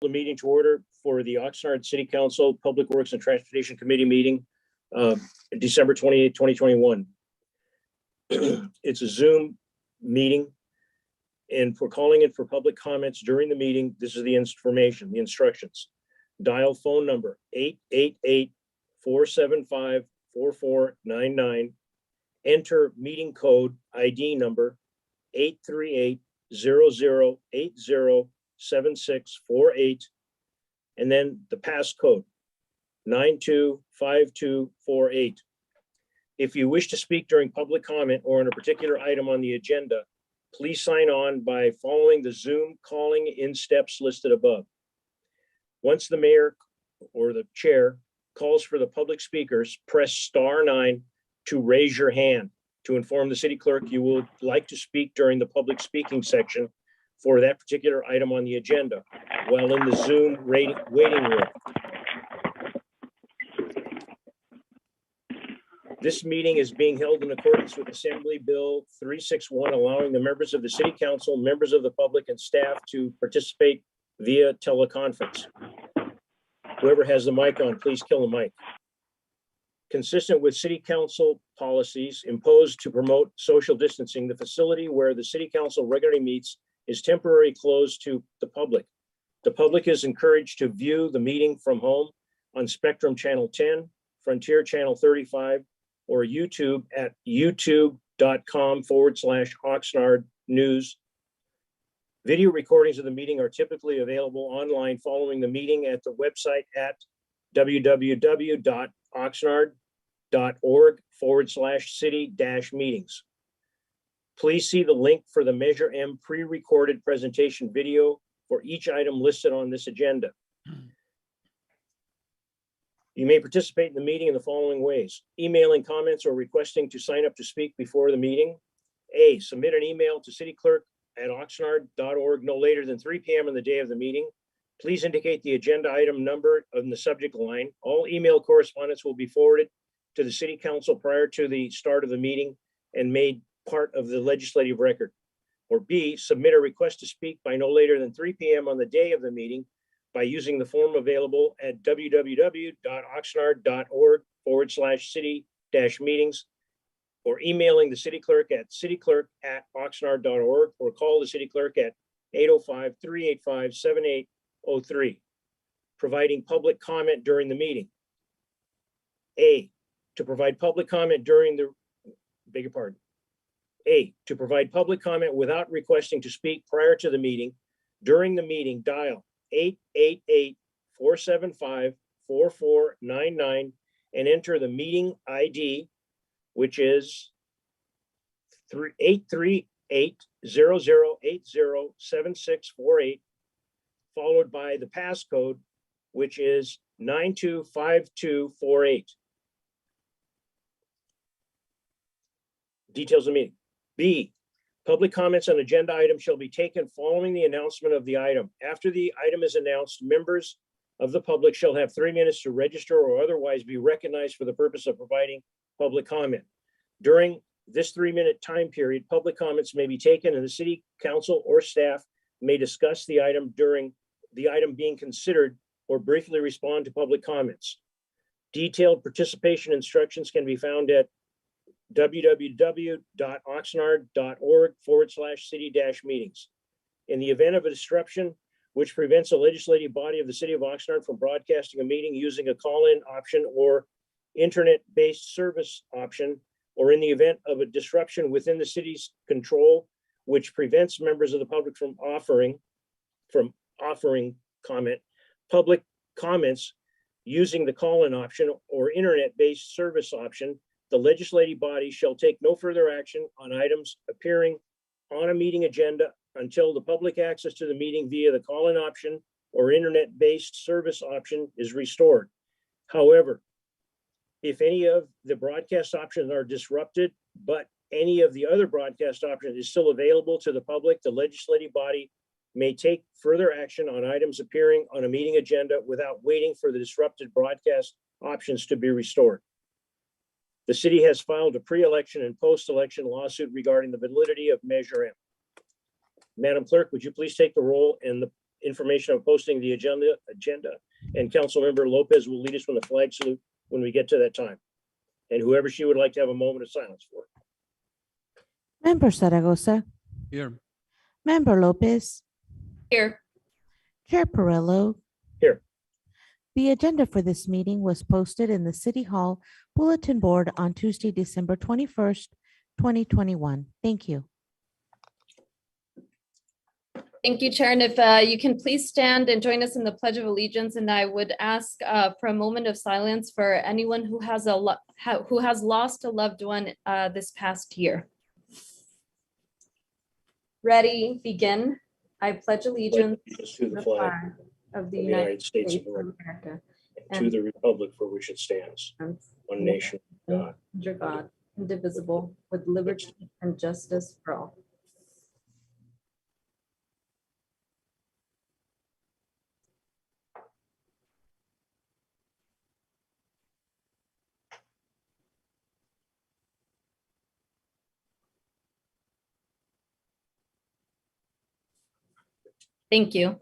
a meeting to order for the Oxnard City Council Public Works and Transportation Committee meeting, December 28, 2021. It's a Zoom meeting, and we're calling it for public comments during the meeting. This is the information, the instructions. Dial phone number 888-475-4499. Enter meeting code ID number 838-0080-7648, and then the passcode 925248. If you wish to speak during public comment or on a particular item on the agenda, please sign on by following the Zoom calling in steps listed above. Once the mayor or the chair calls for the public speakers, press *9 to raise your hand to inform the city clerk you would like to speak during the public speaking section for that particular item on the agenda while in the Zoom waiting room. This meeting is being held in accordance with Assembly Bill 361, allowing the members of the City Council, members of the public, and staff to participate via teleconference. Whoever has the mic on, please kill the mic. Consistent with City Council policies imposed to promote social distancing, the facility where the City Council regularly meets is temporarily closed to the public. The public is encouraged to view the meeting from home on Spectrum Channel 10, Frontier Channel 35, or YouTube at youtube.com/Oxnard News. Video recordings of the meeting are typically available online following the meeting at the website at www.oxnard.org/city-meetings. Please see the link for the Measure M pre-recorded presentation video for each item listed on this agenda. You may participate in the meeting in the following ways: emailing comments or requesting to sign up to speak before the meeting. A, submit an email to cityclerk@oxnard.org no later than 3 p.m. on the day of the meeting. Please indicate the agenda item number on the subject line. All email correspondence will be forwarded to the City Council prior to the start of the meeting and made part of the legislative record. Or B, submit a request to speak by no later than 3 p.m. on the day of the meeting by using the form available at www.oxnard.org/city-meetings, or emailing the city clerk at cityclerk@oxnard.org, or call the city clerk at 805-385-7803. Providing public comment during the meeting. A, to provide public comment during the, A, to provide public comment without requesting to speak prior to the meeting. During the meeting, dial 888-475-4499 and enter the meeting ID, which is 838-0080-7648, followed by the passcode, which is 925248. Details of the meeting. B, public comments on agenda items shall be taken following the announcement of the item. After the item is announced, members of the public shall have 3 minutes to register or otherwise be recognized for the purpose of providing public comment. During this 3-minute time period, public comments may be taken and the City Council or staff may discuss the item during the item being considered or briefly respond to public comments. Detailed participation instructions can be found at www.oxnard.org/city-meetings. In the event of a disruption which prevents a legislative body of the City of Oxnard from broadcasting a meeting using a call-in option or internet-based service option, or in the event of a disruption within the city's control which prevents members of the public from offering comment, public comments using the call-in option or internet-based service option, the legislative body shall take no further action on items appearing on a meeting agenda until the public access to the meeting via the call-in option or internet-based service option is restored. However, if any of the broadcast options are disrupted, but any of the other broadcast options is still available to the public, the legislative body may take further action on items appearing on a meeting agenda without waiting for the disrupted broadcast options to be restored. The city has filed a pre-election and post-election lawsuit regarding the validity of Measure M. Madam Clerk, would you please take the roll and information of posting the agenda, and Councilmember Lopez will lead us with a flag salute when we get to that time. And whoever she would like to have a moment of silence for. Member Zaragoza, Here. Member Lopez, Here. Chair Perillo. Here. The agenda for this meeting was posted in the City Hall Bulletin Board on Tuesday, December 21st, 2021. Thank you. Thank you, Chair. And if you can please stand and join us in the Pledge of Allegiance, and I would ask for a moment of silence for anyone who has lost a loved one this past year. Ready, begin. I pledge allegiance To the flag of the of United States of America and to the republic for which it stands, and one nation, God. under God, indivisible, with liberty and justice for all. Thank you.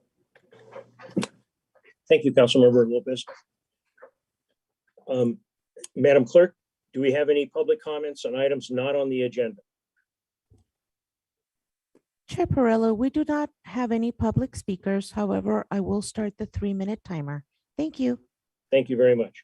Thank you, Councilmember Lopez. Madam Clerk, do we have any public comments on items not on the agenda? Chair Perillo, we do not have any public speakers. However, I will start the 3-minute timer. Thank you. Thank you very much.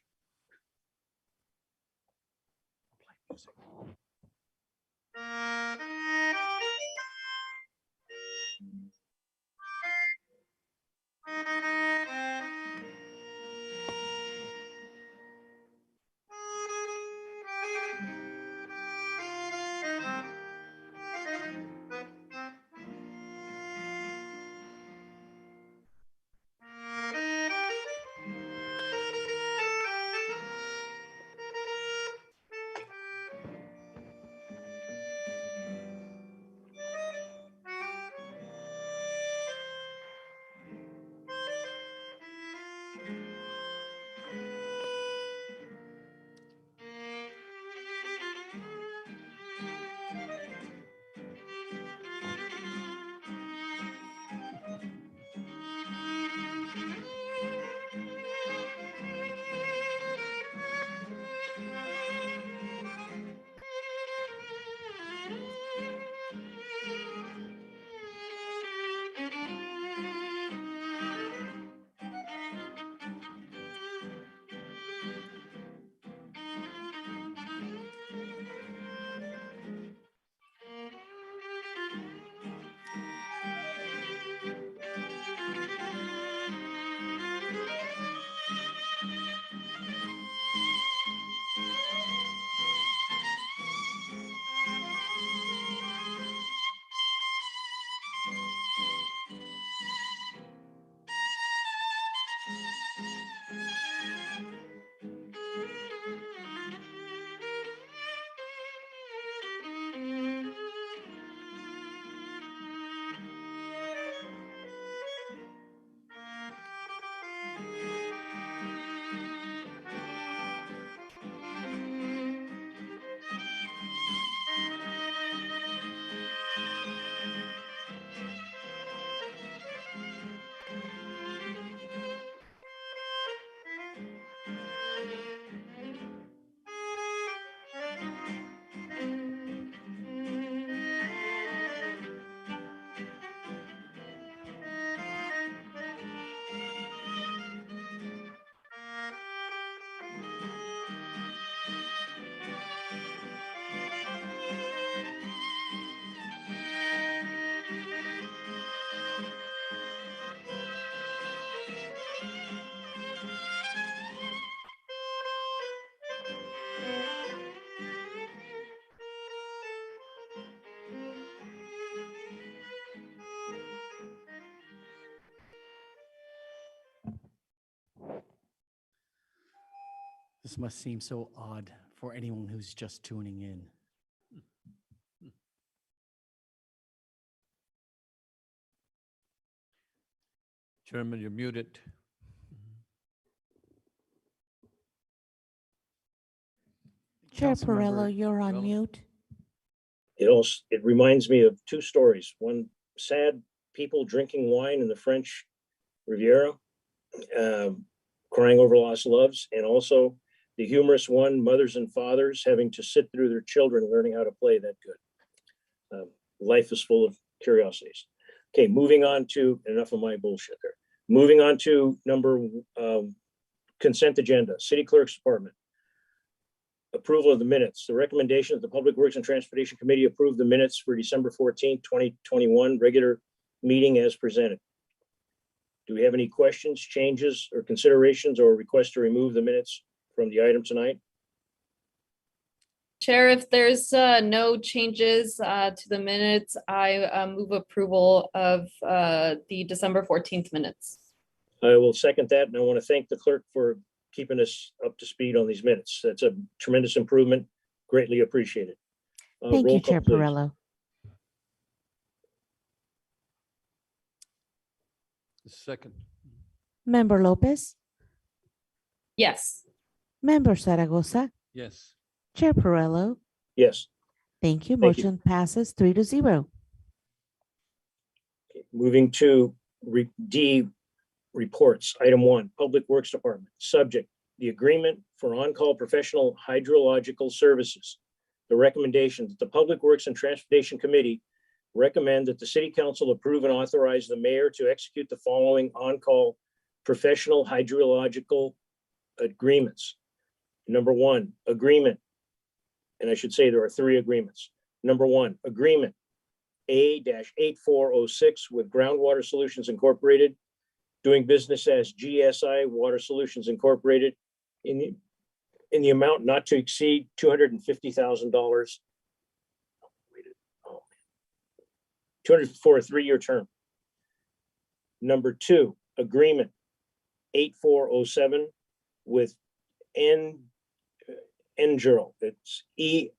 This must seem so odd for anyone who's just tuning in. Chairman, you're muted. Chair Councilmember Perillo, you're on Perillo? mute. It reminds me of two stories. One, sad people drinking wine in the French Riviera, Crying Over Lost Loves, and also the humorous one, Mothers and Fathers Having to Sit Through Their Children Learning How to Play That Good. Life is full of curiosities. Okay, moving on to, enough of my bullshit there. Moving on to number consent agenda, City Clerk's Department. Approval of the minutes. The recommendation of the Public Works and Transportation Committee approve the minutes for December 14th, 2021, regular meeting as presented. Do we have any questions, changes, or considerations, or requests to remove the minutes from the item tonight? Chair, if there's no changes to the minutes, I move approval of the December 14th minutes. I will second that, and I want to thank the clerk for keeping us up to speed on these minutes. That's a tremendous improvement, greatly appreciated. Thank Roll you, call, Chair please. Perillo. Second. Member Lopez, Yes. Member Zaragoza, Yes. Chair Perillo. Yes. Thank you. Thank you. Motion passes 3-0. Moving to D, reports. Item 1, Public Works Department. Subject, the agreement for on-call professional hydrological services. The recommendation that the Public Works and Transportation Committee recommend that the City Council approve and authorize the mayor to execute the following on-call professional hydrological agreements. Number 1, agreement. And I should say there are 3 agreements. Number 1, agreement A-8406 with Groundwater Solutions Incorporated, doing business as GSI Water Solutions Incorporated in the amount not to exceed $250,000 for a 3-year term. Number 2, agreement 8407 with Engero. It's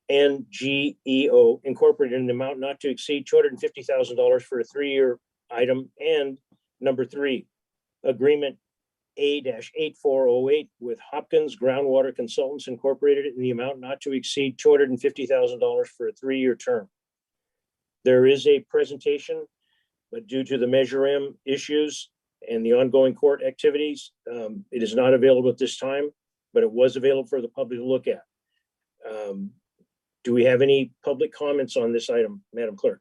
ENGEO Incorporated in the amount not to exceed $250,000 for a 3-year item. And number 3, agreement A-8408 with Hopkins Groundwater Consultants Incorporated in the amount not to exceed $250,000 for a 3-year term. There is a presentation, but due to the Measure M issues and the ongoing court activities, it is not available at this time, but it was available for the public to look at. Do we have any public comments on this item, Madam Clerk?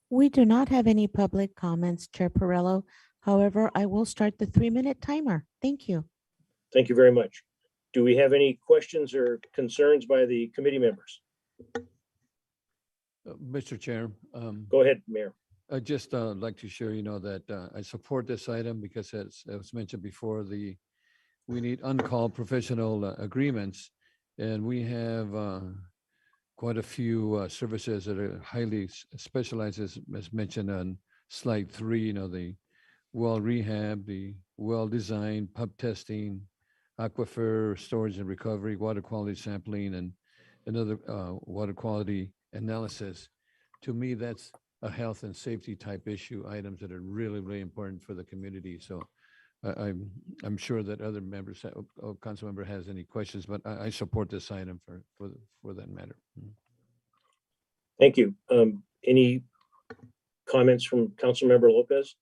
We do not have any public comments, Chair Perillo. However, I will start the 3-minute timer. Thank you. Thank you very much. Do we have any questions or concerns by the committee members? Mr. Chair, Go ahead, Mayor. I'd just like to share, that I support this item because as was mentioned before, we need on-call professional agreements, and we have quite a few services that are highly specialized, as mentioned on slide 3, the well rehab, the well design, pump testing, aquifer storage and recovery, water quality sampling, and another water quality analysis. To me, that's a health and safety type issue, items that are really, really important for the community. So I'm sure that other members, council member has any questions, but I support this item for that matter. Thank you. Any comments from Council Member Lopez?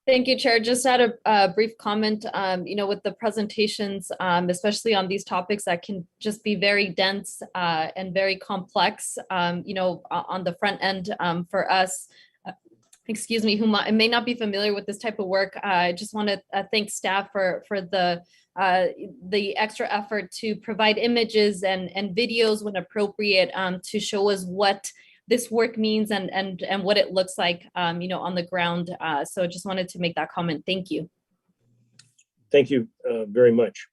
Thank you, Chair. Just add a brief comment, with the presentations, especially on these topics that can just be very dense and very complex, on the front end for us, who may not be familiar with this type of work. I just want to thank staff for the extra effort to provide images and videos when appropriate to show us what this work means and what it looks like, on the ground. So just wanted to make that comment. Thank you. Thank you very much.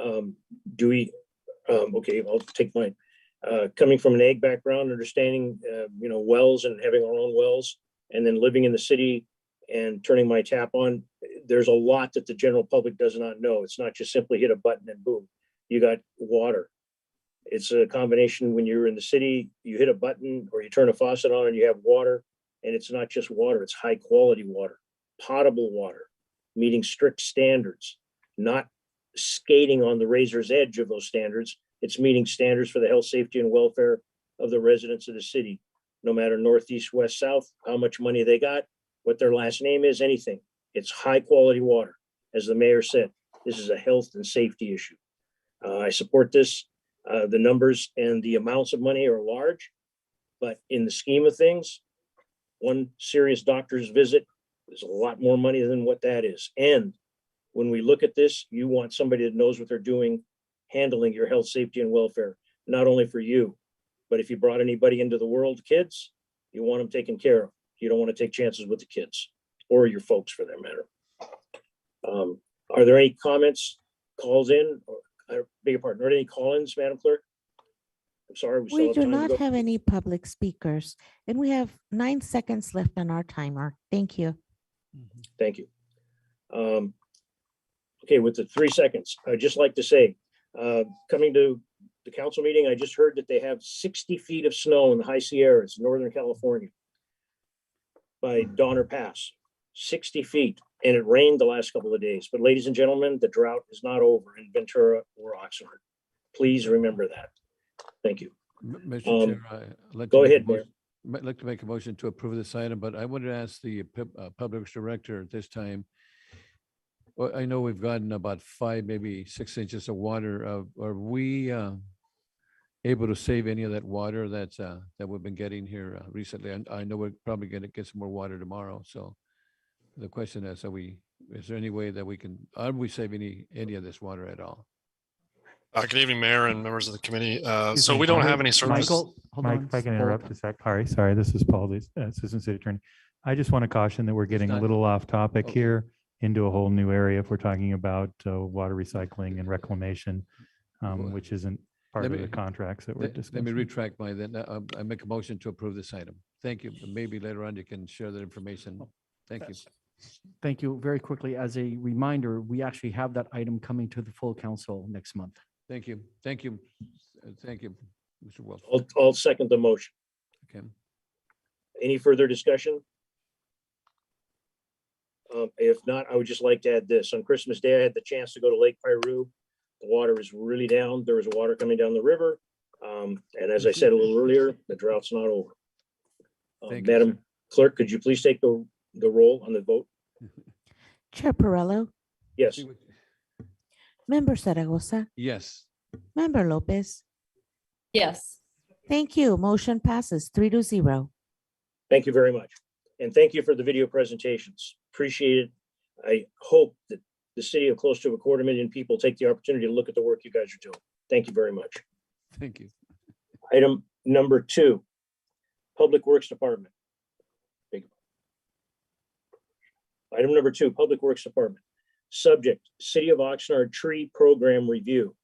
Okay, I'll take mine. Coming from an ag background, understanding, wells and having our own wells, and then living in the city and turning my tap on, there's a lot that the general public does not know. It's not just simply hit a button and boom, you got water. It's a combination. When you're in the city, you hit a button or you turn a faucet on and you have water, and it's not just water, it's high quality water, potable water, meeting strict standards, not skating on the razor's edge of those standards. It's meeting standards for the health, safety, and welfare of the residents of the city, no matter northeast, west, south, how much money they got, what their last name is, anything. It's high quality water. As the mayor said, this is a health and safety issue. I support this. The numbers and the amounts of money are large, but in the scheme of things, one serious doctor's visit is a lot more money than what that is. And when we look at this, you want somebody that knows what they're doing, handling your health, safety, and welfare, not only for you, but if you brought anybody into the world, kids, you want them taken care of. You don't want to take chances with the kids or your folks for that matter. Are there any comments, calls in? I beg your pardon, are there any call-ins, Madam Clerk? I'm sorry, we still We have do time to not go. have any public speakers, and we have 9 seconds left on our timer. Thank you. Thank you. Okay, with the 3 seconds, I'd just like to say, coming to the council meeting, I just heard that they have 60 feet of snow in the high Sierras, Northern California by Donner Pass, 60 feet. And it rained the last couple of days. But ladies and gentlemen, the drought is not over in Ventura or Oxnard. Please remember that. Thank you. Mr. Chair, I'd like to Go make a ahead, Mayor. I'd like to make a motion to approve this item, but I wanted to ask the Public Works Director at this time. Well, I know we've gotten about 5, maybe 6 inches of water. Are we able to save any of that water that we've been getting here recently? And I know we're probably going to get some more water tomorrow. So the question is, is there any way that are we saving any of this water at all? Good evening, Mayor and members of the committee. Excuse So me, we don't Paul. have any service. Michael, hold Mike, on. if I can Paul. interrupt a sec. Sorry, this is Paul, the Assistant City Attorney. I just want to caution that we're getting a not- little off topic Okay. here into a whole new area if we're talking about water recycling and reclamation, Well, which isn't part let of me- the contracts that we're Let me discussing. retract my, then I make a motion to approve this item. Thank you. But maybe later on you can share that information. Thank you. Thank you. Very quickly, as a reminder, we actually have that item coming to the full council next month. Thank you. Thank you. Thank you, Mr. Wolf. I'll second the motion. Okay. Any further discussion? If not, I would just like to add this. On Christmas Day, I had the chance to go to Lake Piru. The water is really down. There was water coming down the river. And as I said a little earlier, the drought's not over. Thank you, Madam Clerk, could you please take the roll on the vote? Chair Perrello, Yes, Member Zaragoza, Yes. Member Lopez. Yes. Thank you. Motion passes 3-0. thank you very much. And thank you for the video presentations. Appreciate it. I hope that the city of close to 250,000 people take the opportunity to look at the work you guys are doing. Thank you very much. Thank you. Item number 2, Public Works Department. Item number 2, Public Works Department. Subject, City of Oxnard Tree Program Review.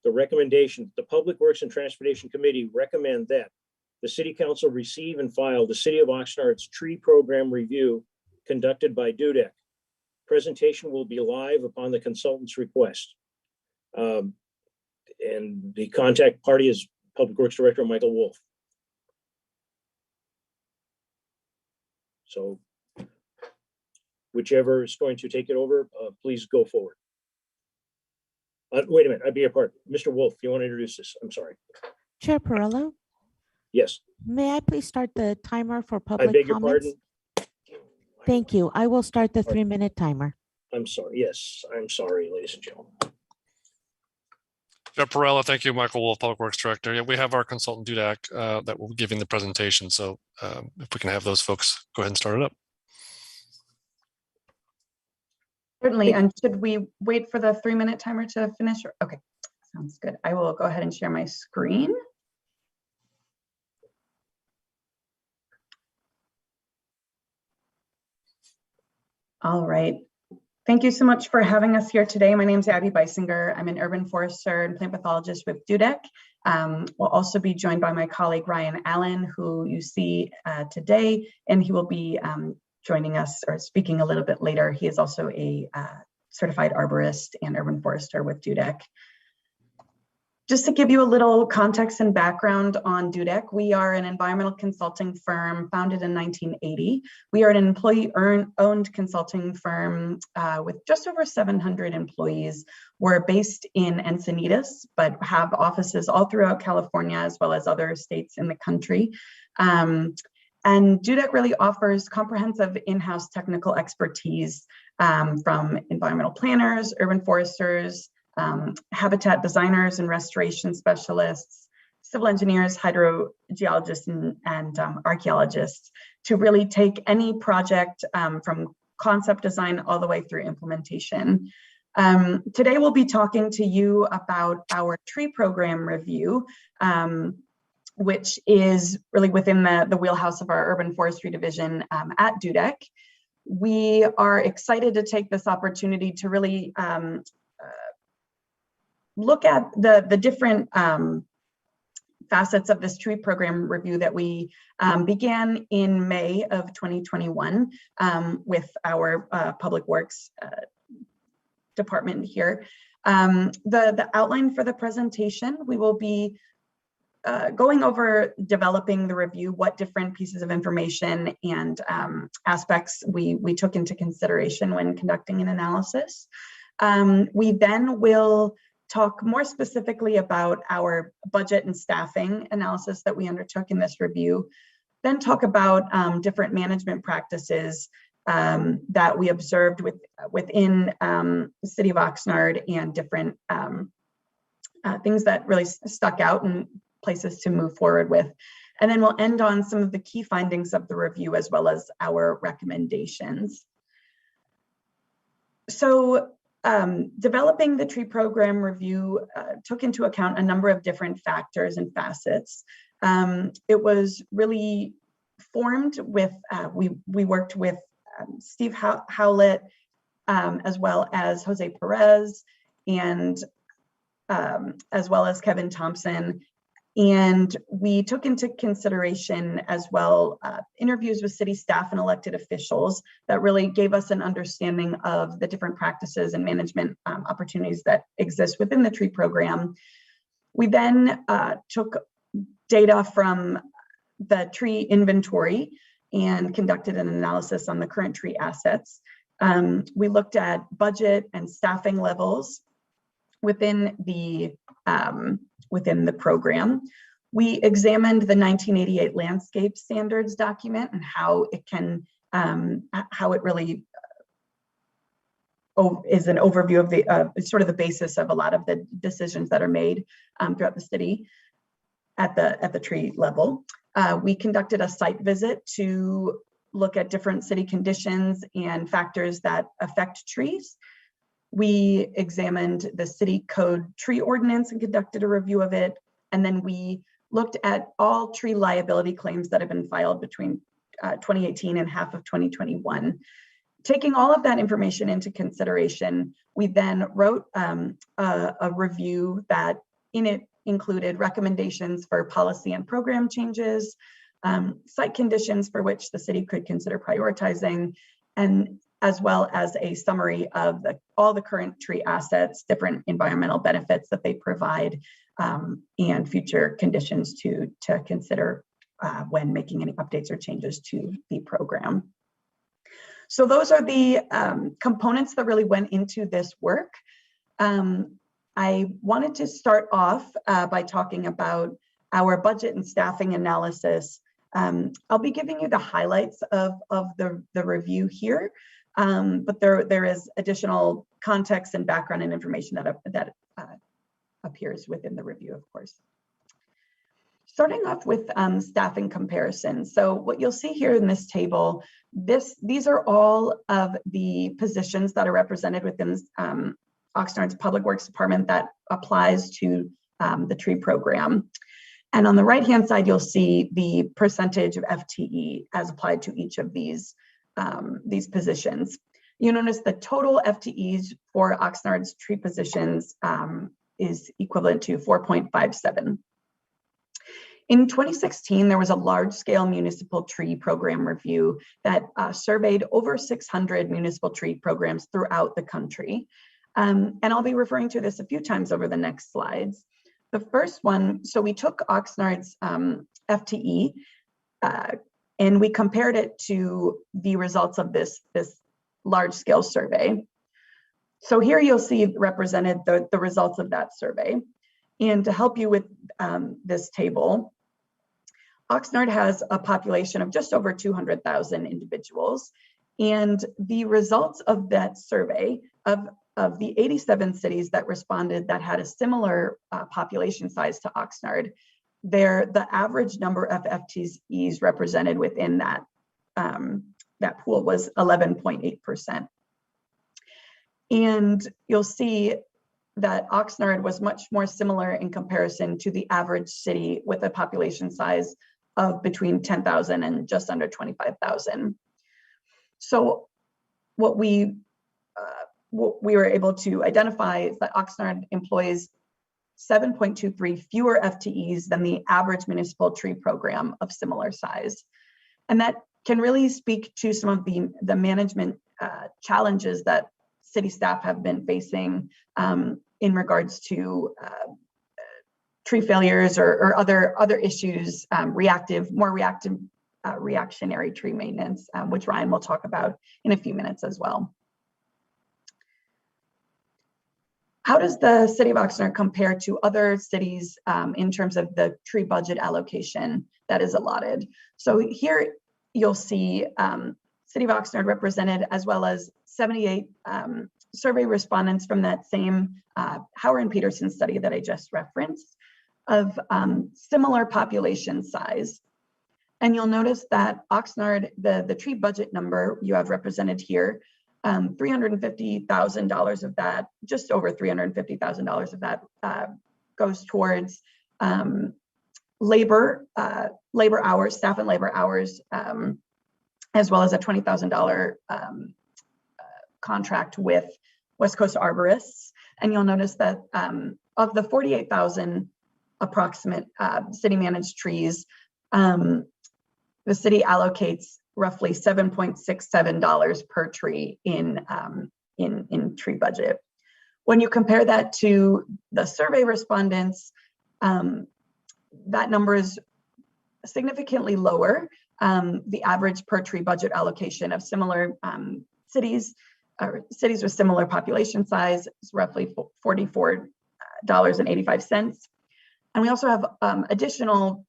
The recommendation, the Public Works and Transportation Committee recommend that the City Council receive and file the City of Oxnard's Tree Program Review conducted by DUDEC. Presentation will be live upon the consultant's request. And the contact party is Public Works Director Michael Wolf. So whichever is going to take it over, please go forward. Wait a minute, I beg your pardon. Mr. Wolf, you want to introduce this? I'm sorry. Chair Perrello, Yes, may I please start the timer for I public beg your comments? pardon. Thank you. I will start the 3-minute timer. I'm sorry. Yes, I'm sorry, ladies and gentlemen. Jeff Perella, thank you, Michael Wolf, Public Works Director. Yeah, we have our consultant Dudak that will be giving the presentation. So if we can have those folks go ahead and start it up. Certainly, and should we wait for the 3-minute timer to finish? Okay, sounds good. I will go ahead and share my screen. All right. Thank you so much for having us here today. My name is Abby Beisinger. I'm an urban forester and plant pathologist with DUDEC. We'll also be joined by my colleague Ryan Allen, who you see today, and he will be joining us or speaking a little bit later. He is also a certified arborist and urban forester with DUDEC. Just to give you a little context and background on DUDEC, we are an environmental consulting firm founded in 1980. We are an employee-owned consulting firm with just over 700 employees. We're based in Encinitas, but have offices all throughout California as well as other states in the country. And DUDEC really offers comprehensive in-house technical expertise from environmental planners, urban foresters, habitat designers and restoration specialists, civil engineers, hydrogeologists, and archaeologists to really take any project from concept design all the way through implementation. Today, we'll be talking to you about our tree program review, which is really within the wheelhouse of our urban forestry division at DUDEC. We are excited to take this opportunity to really look at the different facets of this tree program review that we began in May of 2021 with our Public Works department here. The outline for the presentation, we will be going over developing the review, what different pieces of information and aspects we took into consideration when conducting an analysis. We then will talk more specifically about our budget and staffing analysis that we undertook in this review, then talk about different management practices that we observed within the city of Oxnard and different things that really stuck out and places to move forward with. And then we'll end on some of the key findings of the review as well as our recommendations. So developing the tree program review took into account a number of different factors and facets. It was really formed with, we worked with Steve Howlett, as well as Jose Perez, and as well as Kevin Thompson. And we took into consideration as well interviews with city staff and elected officials that really gave us an understanding of the different practices and management opportunities that exist within the tree program. We then took data from the tree inventory and conducted an analysis on the current tree assets. We looked at budget and staffing levels within the program. We examined the 1988 landscape standards document and how it can, how it really is an overview of the sort of the basis of a lot of the decisions that are made throughout the city at the tree level. We conducted a site visit to look at different city conditions and factors that affect trees. We examined the city code tree ordinance and conducted a review of it. And then we looked at all tree liability claims that have been filed between 2018 and half of 2021. Taking all of that information into consideration, we then wrote a review that in it included recommendations for policy and program changes, site conditions for which the city could consider prioritizing, and as well as a summary of all the current tree assets, different environmental benefits that they provide, and future conditions to consider when making any updates or changes to the program. So those are the components that really went into this work. I wanted to start off by talking about our budget and staffing analysis. I'll be giving you the highlights of the review here, but there is additional context and background and information that appears within the review, of course. Starting off with staffing comparisons. So what you'll see here in this table, these are all of the positions that are represented within Oxnard's Public Works Department that applies to the tree program. And on the right-hand side, you'll see the percentage of FTE as applied to each of these positions. You notice the total FTEs for Oxnard's tree positions is equivalent to 4.57. In 2016, there was a large-scale municipal tree program review that surveyed over 600 municipal tree programs throughout the country. And I'll be referring to this a few times over the next slides. The first one, so we took Oxnard's FTE and we compared it to the results of this large-scale survey. So here you'll see represented the results of that survey. And to help you with this table, Oxnard has a population of just over 200,000 individuals. And the results of that survey of the 87 cities that responded that had a similar population size to Oxnard, the average number of FTEs represented within that, that pool was 11.8%. And you'll see that Oxnard was much more similar in comparison to the average city with a population size of between 10,000 and just under 25,000. So what we were able to identify is that Oxnard employs 7.23 fewer FTEs than the average municipal tree program of similar size. And that can really speak to some of the management challenges that city staff have been facing in regards to tree failures or other issues, more reactionary tree maintenance, which Ryan will talk about in a few minutes as well. How does the city of Oxnard compare to other cities in terms of the tree budget allocation that is allotted? So here you'll see city of Oxnard represented, as well as 78 survey respondents from that same Howard and Peterson study that I just referenced of similar population size. And you'll notice that Oxnard, the tree budget number you have represented here, $350,000 of that, just over $350,000 of that goes towards labor hours, staff and labor hours, as well as a $20,000 contract with West Coast Arborists. And you'll notice that of the 48,000 approximate city managed trees, the city allocates roughly $7.67 per tree in tree budget. When you compare that to the survey respondents, that number is significantly lower. The average per tree budget allocation of similar cities with similar population size is roughly $44.85. And we also have additional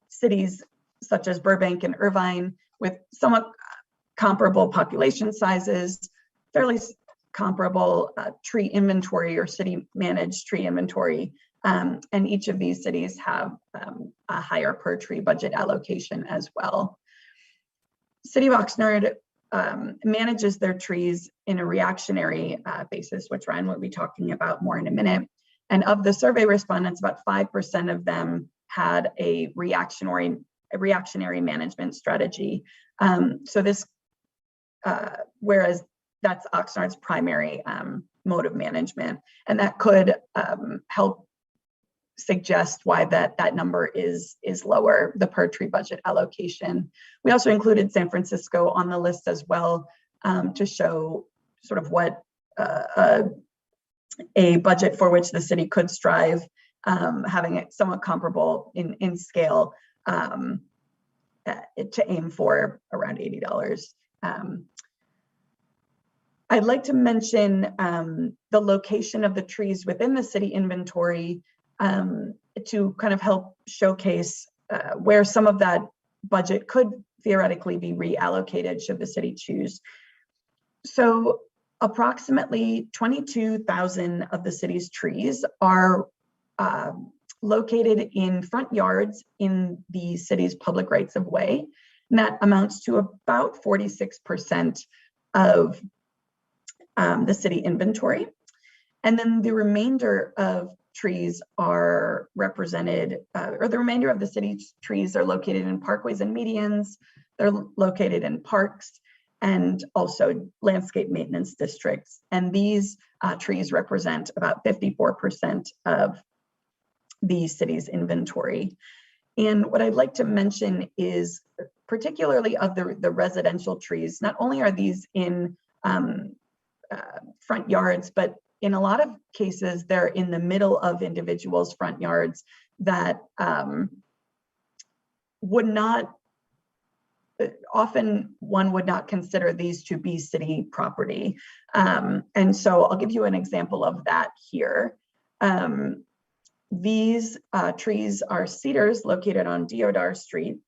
cities such as Burbank and Irvine with somewhat comparable population sizes, fairly comparable tree inventory or city managed tree inventory. And each of these cities have a higher per tree budget allocation as well. City of Oxnard manages their trees in a reactionary basis, which Ryan will be talking about more in a minute. And of the survey respondents, about 5% of them had a reactionary management strategy. So this, whereas that's Oxnard's primary mode of management, and that could help suggest why that number is lower, the per tree budget allocation. We also included San Francisco on the list as well to show sort of what a budget for which the city could strive, having it somewhat comparable in scale to aim for around $80. I'd like to mention the location of the trees within the city inventory to kind of help showcase where some of that budget could theoretically be reallocated should the city choose. So approximately 22,000 of the city's trees are located in front yards in the city's public rights of way. And that amounts to about 46% of the city inventory. And then the remainder of trees are represented, or the remainder of the city's trees are located in parkways and medians. They're located in parks and also landscape maintenance districts. And these trees represent about 54% of the city's inventory. And what I'd like to mention is, particularly of the residential trees, not only are these in front yards, but in a lot of cases, they're in the middle of individuals' front yards that would not, often one would not consider these to be city property. And so I'll give you an example of that here. These trees are cedars located on Deodar Street,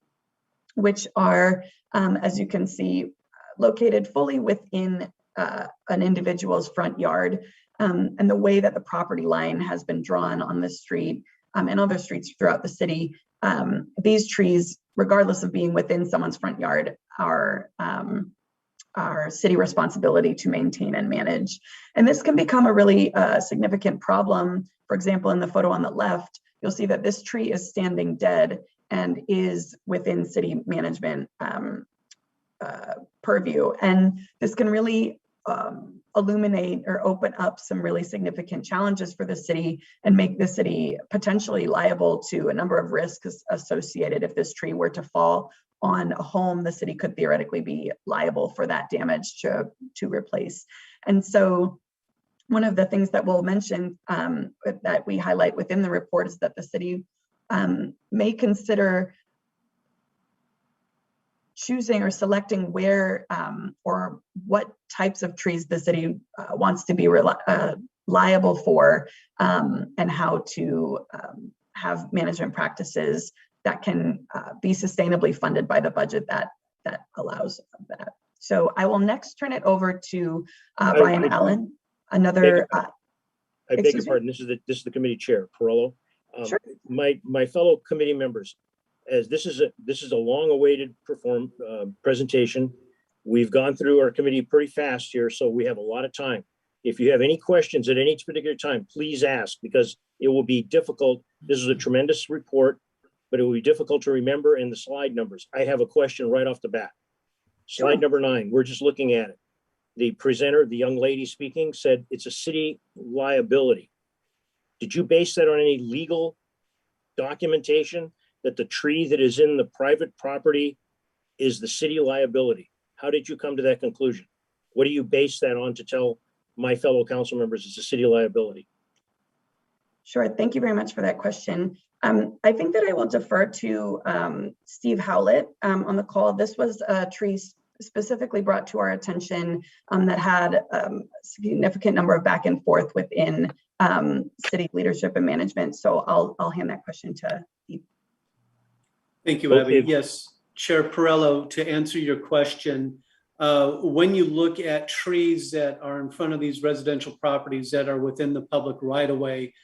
which are, as you can see, located fully within an individual's front yard. And the way that the property line has been drawn on this street and other streets throughout the city, these trees, regardless of being within someone's front yard, are city responsibility to maintain and manage. And this can become a really significant problem. For example, in the photo on the left, you'll see that this tree is standing dead and is within city management purview. And this can really illuminate or open up some really significant challenges for the city and make the city potentially liable to a number of risks associated. If this tree were to fall on a home, the city could theoretically be liable for that damage to replace. And so one of the things that we'll mention that we highlight within the report is that the city may consider choosing or selecting where or what types of trees the city wants to be liable for, and how to have management practices that can be sustainably funded by the budget that allows that. So I will next turn it over to Ryan Allen. I beg your pardon. This is the committee chair, Perello. Sure. My fellow committee members, as this is a long-awaited presentation. We've gone through our committee pretty fast here, so we have a lot of time. If you have any questions at any particular time, please ask, because it will be difficult. This is a tremendous report, but it will be difficult to remember in the slide numbers. I have a question right off the bat. Slide number 9, we're just looking at it. The presenter, the young lady speaking, said it's a city liability. Did you base that on any legal documentation that the tree that is in the private property is the city liability? How did you come to that conclusion? What do you base that on to tell my fellow council members it's a city liability? Sure, thank you very much for that question. I think that I will defer to Steve Howlett on the call. This was a tree specifically brought to our attention that had a significant number of back and forth within city leadership and management. So I'll hand that question to Steve. Thank you, Abby. Yes, Chair Perello, to answer your question, when you look at trees that are in front of these residential properties that are within the public right-of-way,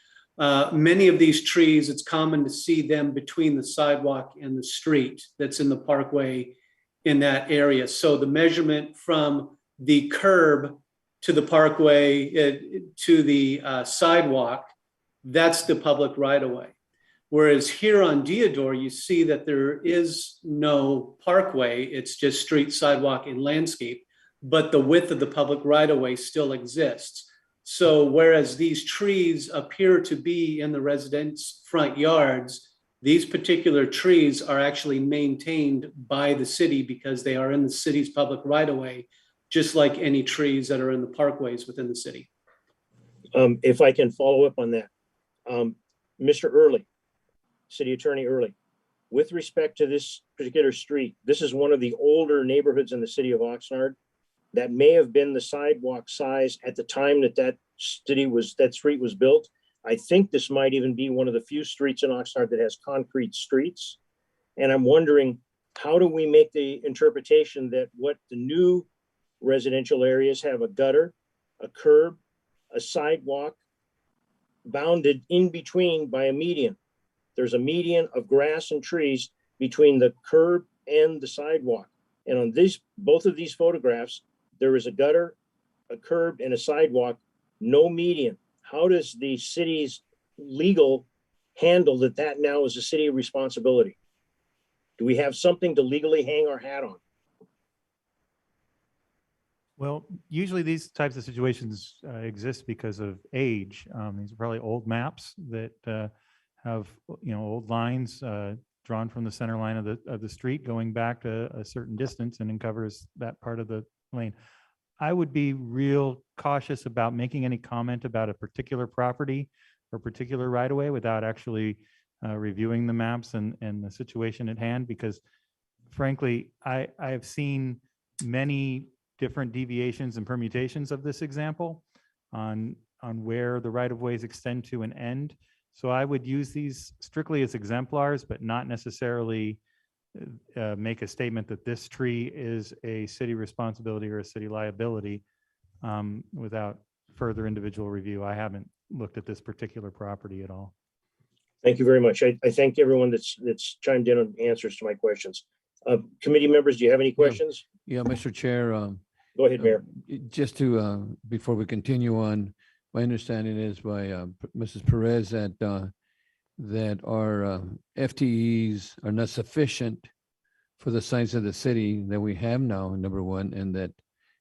many of these trees, it's common to see them between the sidewalk and the street that's in the parkway in that area. So the measurement from the curb to the parkway to the sidewalk, that's the public right-of-way. Whereas here on Deodar, you see that there is no parkway, it's just street, sidewalk, and landscape, but the width of the public right-of-way still exists. So whereas these trees appear to be in the residents' front yards, these particular trees are actually maintained by the city because they are in the city's public right-of-way, just like any trees that are in the parkways within the city. If I can follow up on that, Mr. Early, City Attorney Early, with respect to this particular street, this is one of the older neighborhoods in the city of Oxnard. That may have been the sidewalk size at the time that street was built. I think this might even be one of the few streets in Oxnard that has concrete streets. And I'm wondering, how do we make the interpretation that what the new residential areas have a gutter, a curb, a sidewalk bounded in between by a median? There's a median of grass and trees between the curb and the sidewalk. And on both of these photographs, there is a gutter, a curb, and a sidewalk, no median. How does the city's legal handle that now is a city responsibility? Do we have something to legally hang our hat on? Well, usually these types of situations exist because of age. These are probably old maps that have old lines drawn from the center line of the street going back to a certain distance and then covers that part of the lane. I would be real cautious about making any comment about a particular property or particular right-of-way without actually reviewing the maps and the situation at hand, because frankly, I have seen many different deviations and permutations of this example on where the right-of-ways extend to and end. So I would use these strictly as exemplars, but not necessarily make a statement that this tree is a city responsibility or a city liability without further individual review. I haven't looked at this particular property at all. Thank you very much. I thank everyone that's chimed in on answers to my questions. Committee members, do you have any questions? Yeah, Mr. Chair. Go ahead, Mayor. Just to, before we continue on, my understanding is by Mrs. Perez that our FTEs are not sufficient for the size of the city that we have now, number one, and that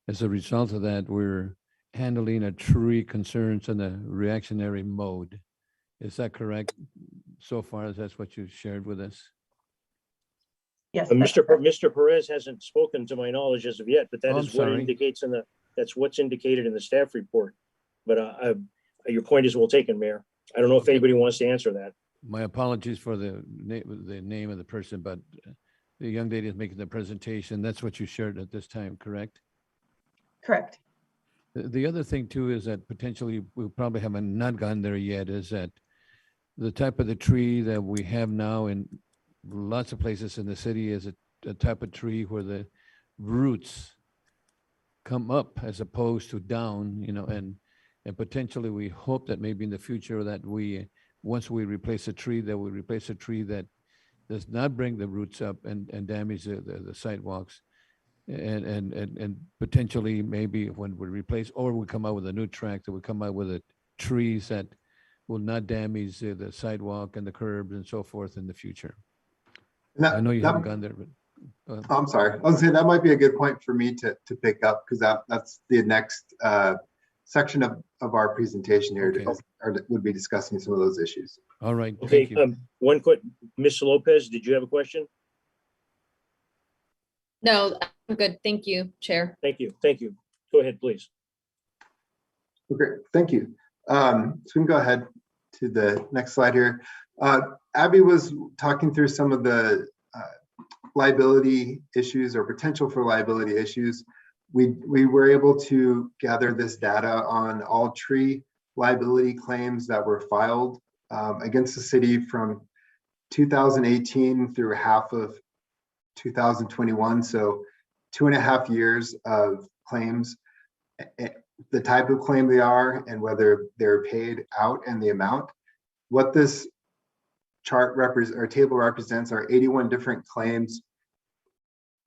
as a result of that, we're handling a tree concerns in a reactionary mode. Is that correct? So far as that's what you shared with us? Yes. that's Mr. Perez hasn't spoken to my knowledge as of yet, but that Oh, is I'm what sorry. indicates that's what's indicated in the staff report. But your point is well taken, Mayor. I don't know if Okay. anybody wants to answer that. My apologies for the name of the person, but the young lady is making the presentation. That's what you shared at this time, correct? correct. The other thing too is that potentially we probably haven't not gotten there yet is that the type of the tree that we have now in lots of places in the city is a type of tree where the roots come up as opposed to down, and potentially we hope that maybe in the future that once we replace a tree, that we replace a tree that does not bring the roots up and damage the sidewalks. And potentially maybe when we replace, or we come out with a new track, that we come out with trees that will not damage the sidewalk and the curbs and so forth in the future. I know you haven't gone there, but. I'm sorry. I was saying that might be a good point for me to pick up because that's the next section of our presentation here. Okay. Would be discussing some of those issues. All right. Okay, Thank you. one quick, Ms. Lopez, did you have a question? No, I'm good. Thank you, Chair. Thank you. Go ahead, please. Okay, thank you. So we can go ahead to the next slide here. Abby was talking through some of the liability issues or potential for liability issues. We were able to gather this data on all tree liability claims that were filed against the city from 2018 through half of 2021. So 2.5 years of claims, the type of claim they are and whether they're paid out and the amount. What this chart or table represents are 81 different claims,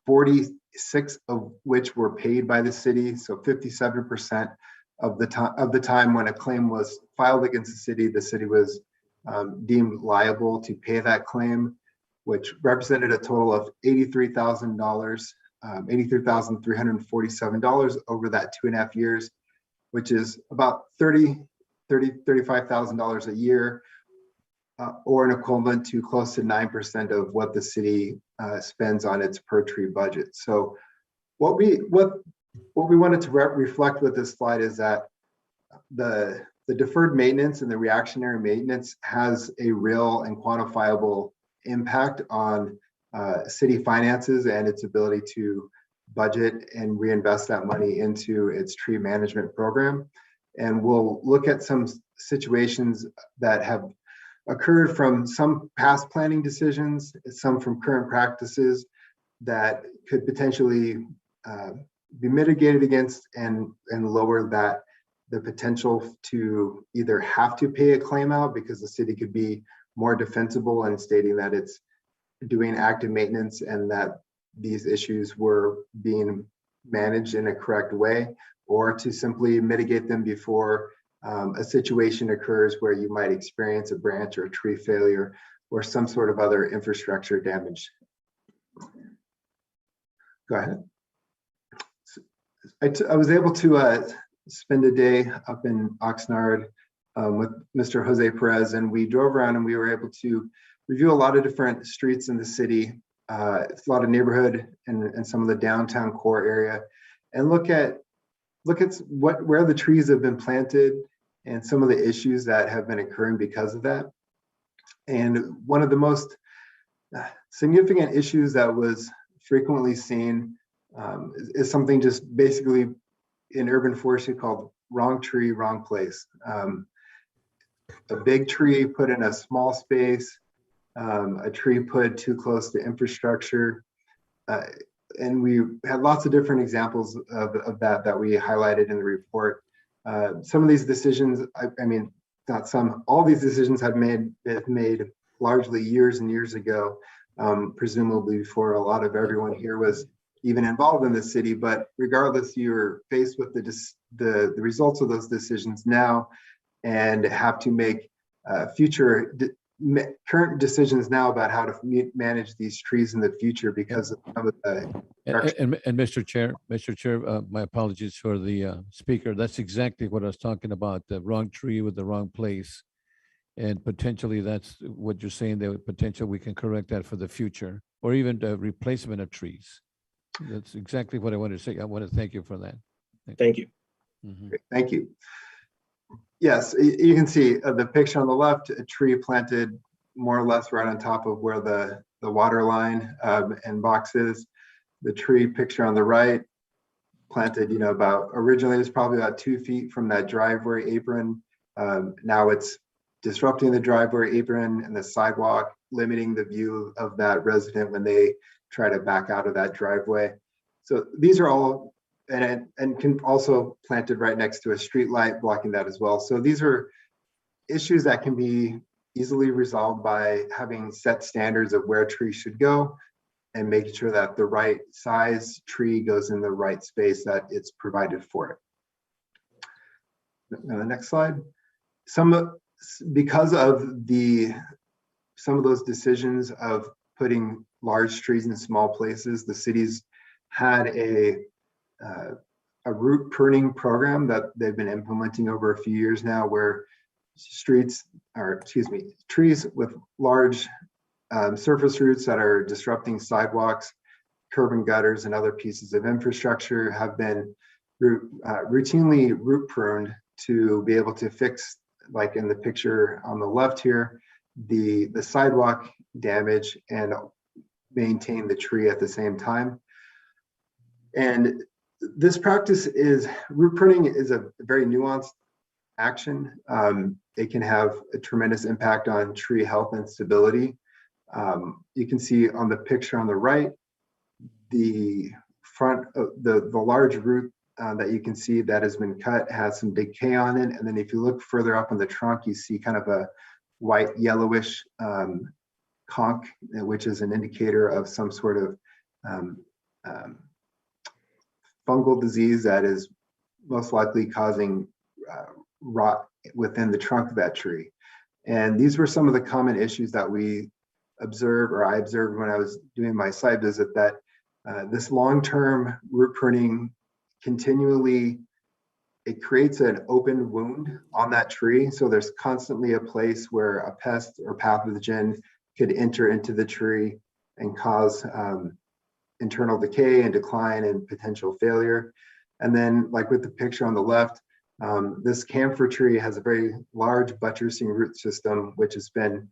46 of which were paid by the city. So 57% of the time when a claim was filed against the city was deemed liable to pay that claim, which represented a total of $83,000, $83,347 over that 2.5 years, which is about $35,000 a year, or an equivalent to close to 9% of what the city spends on its per tree budget. So what we wanted to reflect with this slide is that the deferred maintenance and the reactionary maintenance has a real and quantifiable impact on city finances and its ability to budget and reinvest that money into its tree management program. And we'll look at some situations that have occurred from some past planning decisions, some from current practices that could potentially be mitigated against and lower the potential to either have to pay a claim out because the city could be more defensible in stating that it's doing active maintenance and that these issues were being managed in a correct way, or to simply mitigate them before a situation occurs where you might experience a branch or a tree failure or some sort of other infrastructure damage. Go ahead. I was able to spend a day up in Oxnard with Mr. Jose Perez, and we drove around and we were able to review a lot of different streets in the city, a lot of neighborhood and some of the downtown core area, and look at where the trees have been planted and some of the issues that have been occurring because of that. And one of the most significant issues that was frequently seen is something just basically in urban forestry called wrong tree, wrong place. a big tree put in a small space, a tree put too close to infrastructure. And we had lots of different examples of that we highlighted in the report. Some of these decisions, I mean, not some, all these decisions have made largely years and years ago, presumably before a lot of everyone here was even involved in the city. But regardless, you're faced with the results of those decisions now and have to make current decisions now about how to manage these trees in the future because of some of the. And Mr. Chair, my apologies for the speaker. That's exactly what I was talking about, the wrong tree with the wrong place. And potentially that's what you're saying, that potentially we can correct that for the future, or even the replacement of trees. That's exactly what I wanted to say. I want to thank you for that. Thank you. Great, thank you. Yes, you can see the picture on the left, a tree planted more or less right on top of where the water line and box is. The tree picture on the right, planted, originally it was probably about 2 feet from that driveway apron. Now it's disrupting the driveway apron and the sidewalk, limiting the view of that resident when they try to back out of that driveway. So these are all, and can also planted right next to a street light, blocking that as well. So these are issues that can be easily resolved by having set standards of where trees should go and making sure that the right size tree goes in the right space that it's provided for it. Now, the next slide. Because of some of those decisions of putting large trees in small places, the city's had a root pruning program that they've been implementing over a few years now, where trees with large surface roots that are disrupting sidewalks, curb and gutters, and other pieces of infrastructure have been routinely root pruned to be able to fix, like in the picture on the left here, the sidewalk damage and maintain the tree at the same time. And this practice root pruning is a very nuanced action. It can have a tremendous impact on tree health and stability. You can see on the picture on the right, the front of the large root that you can see that has been cut has some decay on it. And then if you look further up on the trunk, you see kind of a white yellowish conch, which is an indicator of some sort of fungal disease that is most likely causing rot within the trunk of that tree. And these were some of the common issues that we observed, or I observed when I was doing my site visit, that this long-term root pruning continually, it creates an open wound on that tree. So there's constantly a place where a pest or pathogen could enter into the tree and cause internal decay and decline and potential failure. And then, like with the picture on the left, this camphor tree has a very large buttressing root system, which has been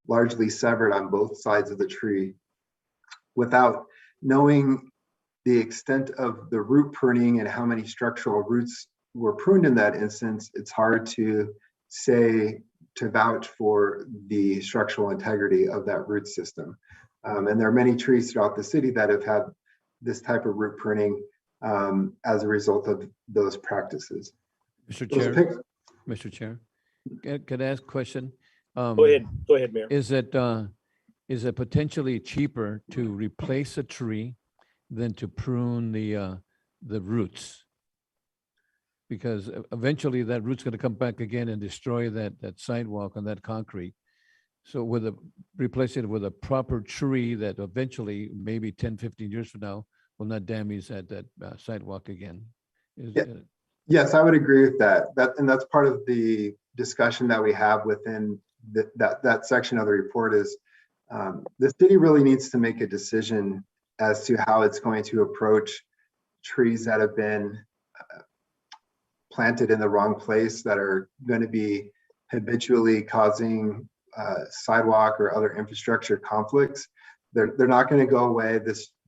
largely severed on both sides of the tree. Without knowing the extent of the root pruning and how many structural roots were pruned in that instance, it's hard to vouch for the structural integrity of that root system. And there are many trees throughout the city that have had this type of root pruning as a result of those practices. Mr. Chair, can I ask a question? Go ahead, Mayor. Is it potentially cheaper to replace a tree than to prune the roots? Because eventually that root's going to come back again and destroy that sidewalk and that concrete. So replace it with a proper tree that eventually, maybe 10, 15 years from now, will not damage that sidewalk again. Yes, I would agree with that. And that's part of the discussion that we have within that section of the report is the city really needs to make a decision as to how it's going to approach trees that have been planted in the wrong place, that are going to be habitually causing sidewalk or other infrastructure conflicts. They're not going to go away.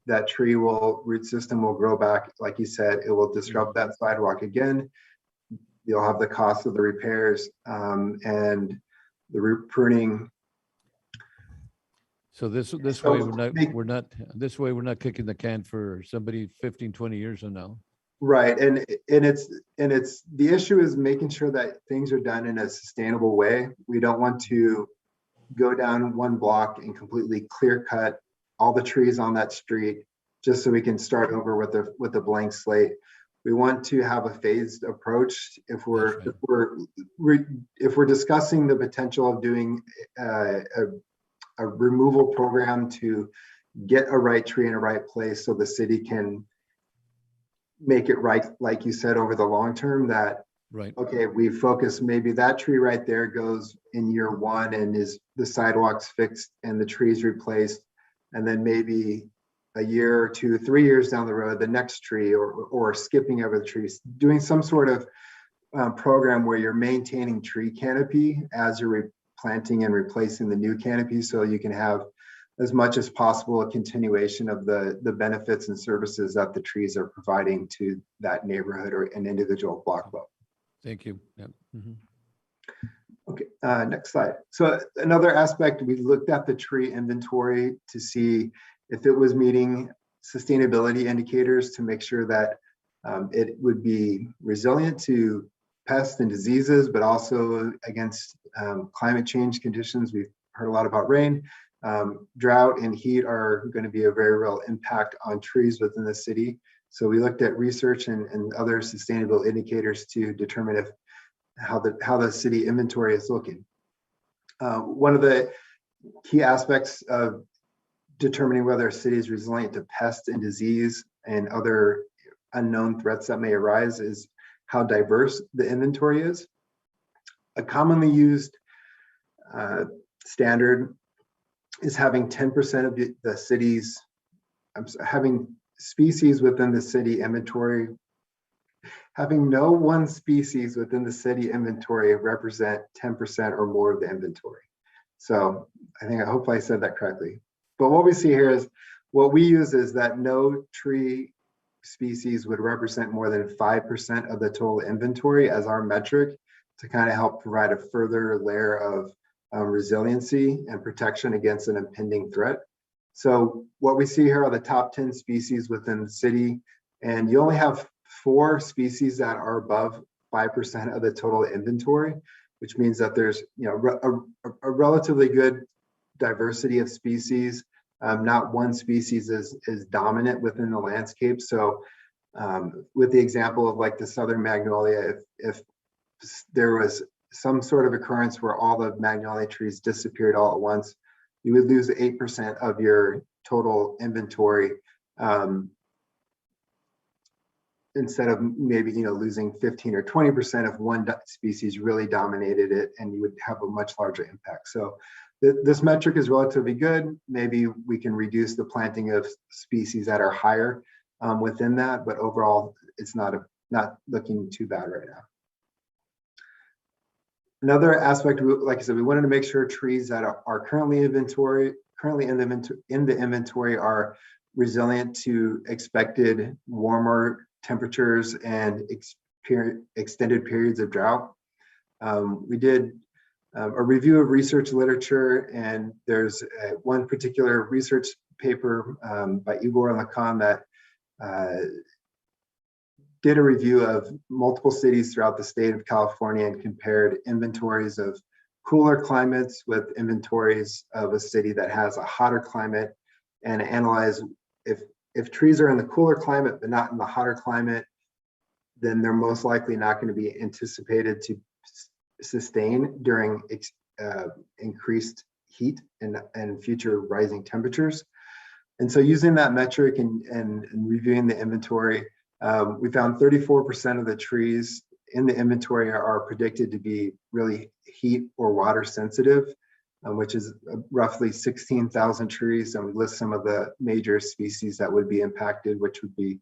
That root system will grow back. Like you said, it will disrupt that sidewalk again. You'll have the cost of the repairs and the root pruning. So this So way, make- this way, we're not kicking the can for somebody 15, 20 years from now. Right, and it's the issue is making sure that things are done in a sustainable way. We don't want to go down one block and completely clear cut all the trees on that street just so we can start over with a blank slate. We want to have a phased approach. If we're discussing the potential of doing a removal program to get a right tree in a right place so the city can make it right, like you said, over the long term, that Right. okay, we focus, maybe that tree right there goes in year one and is the sidewalks fixed and the trees replaced. And then maybe a year or 2, 3 years down the road, the next tree, or skipping over the trees, doing some sort of program where you're maintaining tree canopy as you're replanting and replacing the new canopy, so you can have as much as possible a continuation of the benefits and services that the trees are providing to that neighborhood or an individual block level. Thank you. Yep. Mhm. Okay, next slide. So another aspect, we looked at the tree inventory to see if it was meeting sustainability indicators to make sure that it would be resilient to pests and diseases, but also against climate change conditions. We've heard a lot about rain. Drought and heat are going to be a very real impact on trees within the city. So we looked at research and other sustainable indicators to determine how the city inventory is looking. One of the key aspects of determining whether a city is resilient to pests and disease and other unknown threats that may arise is how diverse the inventory is. A commonly used standard is having 10% of the city's, having species within the city inventory, having no one species within the city inventory represent 10% or more of the inventory. So hopefully I said that correctly. But what we see here is, what we use is that no tree species would represent more than 5% of the total inventory as our metric to kind of help provide a further layer of resiliency and protection against an impending threat. So what we see here are the top 10 species within the city, and you only have 4 species that are above 5% of the total inventory, which means that there's a relatively good diversity of species. Not one species is dominant within the landscape. So with the example of like the southern magnolia, if there was some sort of occurrence where all the magnolia trees disappeared all at once, you would lose 8% of your total inventory, instead of maybe losing 15 or 20% if one species really dominated it, and you would have a much larger impact. So this metric is relatively good. Maybe we can reduce the planting of species that are higher within that, but overall it's not looking too bad right now. Another aspect, like I said, we wanted to make sure trees that are currently in the inventory are resilient to expected warmer temperatures and extended periods of drought. We did a review of research literature, and there's one particular research paper by Igor and Lacan that did a review of multiple cities throughout the state of California and compared inventories of cooler climates with inventories of a city that has a hotter climate, and analyze if trees are in the cooler climate but not in the hotter climate, then they're most likely not going to be anticipated to sustain during increased heat and future rising temperatures. And so using that metric and reviewing the inventory, we found 34% of the trees in the inventory are predicted to be really heat or water sensitive, which is roughly 16,000 trees. And we list some of the major species that would be impacted, which would be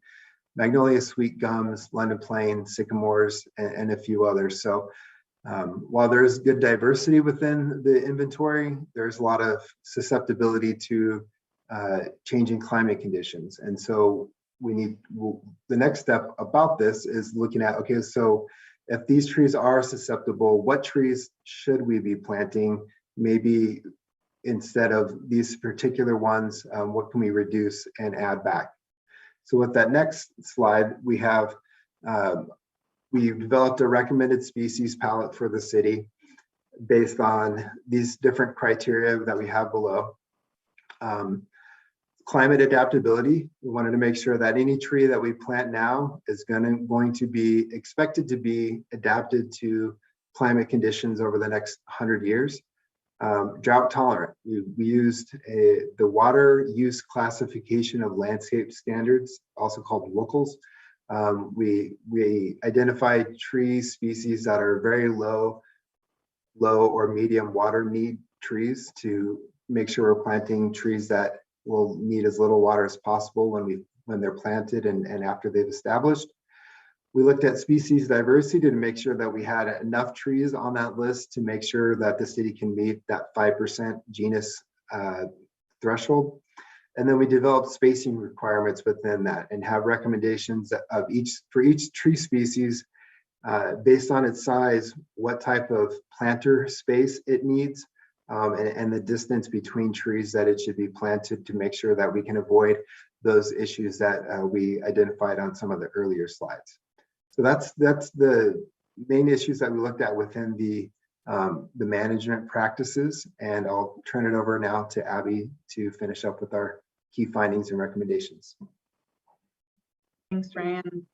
magnolia, sweet gums, London plane, sycamores, and a few others. So while there is good diversity within the inventory, there's a lot of susceptibility to changing climate conditions. And so the next step about this is looking at, okay, so if these trees are susceptible, what trees should we be planting? Maybe instead of these particular ones, what can we reduce and add back? So with that next slide, we have, we've developed a recommended species palette for the city based on these different criteria that we have below. Climate adaptability, we wanted to make sure that any tree that we plant now is going to be expected to be adapted to climate conditions over the next 100 years. Drought tolerant, we used the water use classification of landscape standards, also called WUCLs. We identified tree species that are very low or medium water need trees to make sure we're planting trees that will need as little water as possible when they're planted and after they've established. We looked at species diversity to make sure that we had enough trees on that list to make sure that the city can meet that 5% genus threshold. And then we developed spacing requirements within that and have recommendations of for each tree species based on its size, what type of planter space it needs, and the distance between trees that it should be planted to make sure that we can avoid those issues that we identified on some of the earlier slides. So that's the main issues that we looked at within the management practices. And I'll turn it over now to Abby to finish up with our key findings and recommendations. Thanks, Ryan.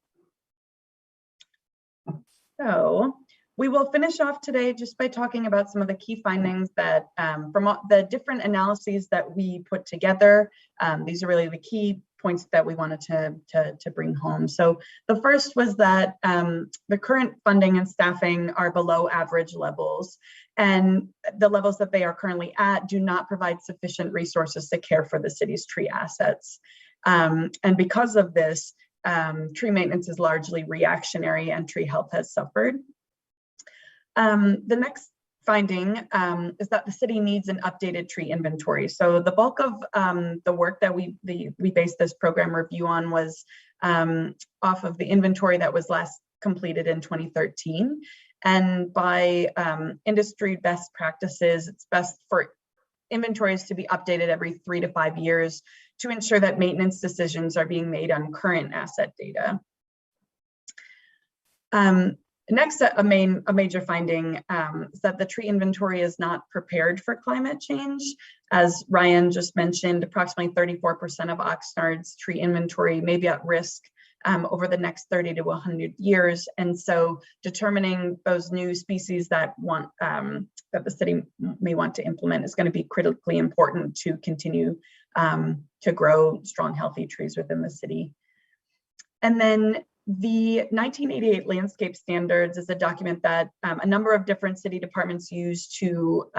So we will finish off today just by talking about some of the key findings that from the different analyses that we put together. These are really the key points that we wanted to bring home. So the first was that the current funding and staffing are below average levels, and the levels that they are currently at do not provide sufficient resources to care for the city's tree assets. And because of this, tree maintenance is largely reactionary and tree health has suffered. The next finding is that the city needs an updated tree inventory. So the bulk of the work that we based this program review on was off of the inventory that was last completed in 2013. And by industry best practices, it's best for inventories to be updated every 3 to 5 years to ensure that maintenance decisions are being made on current asset data. Next, a major finding is that the tree inventory is not prepared for climate change. As Ryan just mentioned, approximately 34% of Oxnard's tree inventory may be at risk over the next 30 to 100 years. And so determining those new species that the city may want to implement is going to be critically important to continue to grow strong, healthy trees within the city. And then the 1988 landscape standards is a document that a number of different city departments use to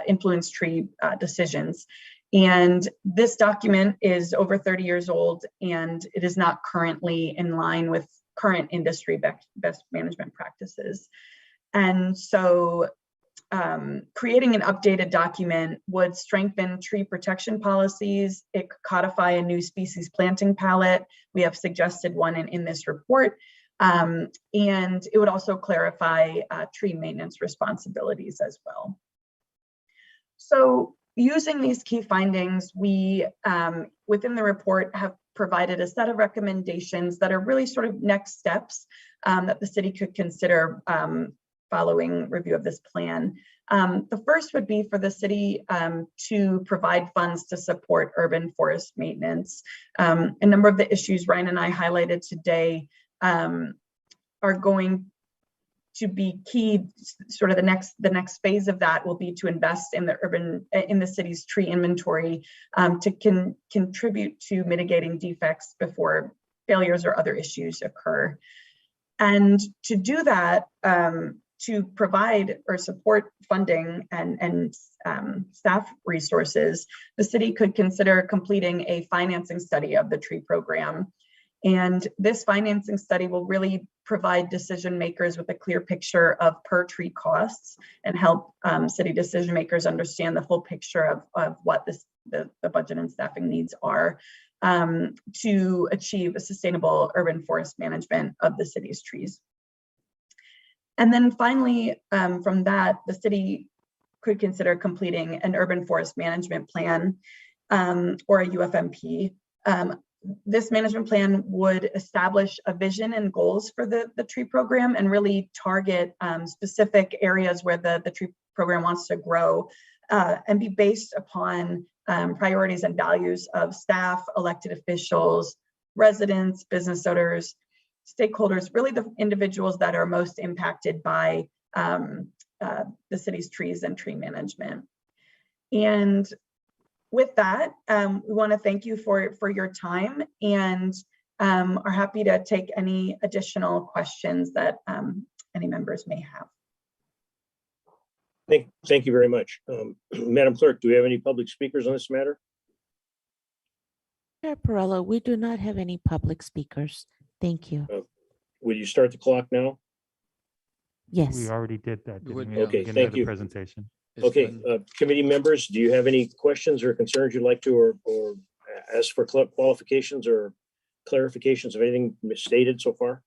influence tree decisions. And this document is over 30 years old, and it is not currently in line with current industry best management practices. And so creating an updated document would strengthen tree protection policies. It could codify a new species planting palette. We have suggested one in this report. And it would also clarify tree maintenance responsibilities as well. So using these key findings, we, within the report, have provided a set of recommendations that are really sort of next steps that the city could consider following review of this plan. The first would be for the city to provide funds to support urban forest maintenance. A number of the issues Ryan and I highlighted today are going to be key. Sort of the next phase of that will be to invest in the city's tree inventory to contribute to mitigating defects before failures or other issues occur. And to do that, to provide or support funding and staff resources, the city could consider completing a financing study of the tree program. And this financing study will really provide decision makers with a clear picture of per tree costs and help city decision makers understand the full picture of what the budget and staffing needs are to achieve a sustainable urban forest management of the city's trees. And then finally, from that, the city could consider completing an urban forest management plan or a UFMP. This management plan would establish a vision and goals for the tree program and really target specific areas where the tree program wants to grow and be based upon priorities and values of staff, elected officials, residents, business owners, stakeholders, really the individuals that are most impacted by the city's trees and tree management. And with that, we want to thank you for your time and are happy to take any additional questions that any members may have. Thank you very much. Madam Clerk, do we have any public speakers on this matter? Chair Perrello, we do not have any public speakers. Thank you. Will you start the clock now? Yes. We already did that. We would- Didn't we, at the Okay, beginning of thank the you. presentation? It's Okay, done. committee members, do you have any questions or concerns you'd like to or ask for qualifications or clarifications of anything stated so far?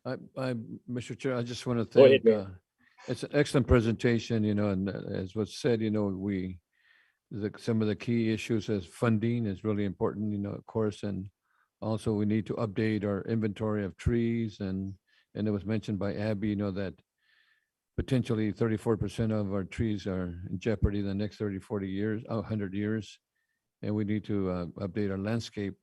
Mr. Chair, I just want to Go ahead, thank, Mayor. it's an excellent presentation, and as was said, some of the key issues as funding is really important, of course, and also we need to update our inventory of trees and it was mentioned by Abby, that potentially 34% of our trees are in jeopardy the next 30, 40 years, 100 years. And we need to update our landscape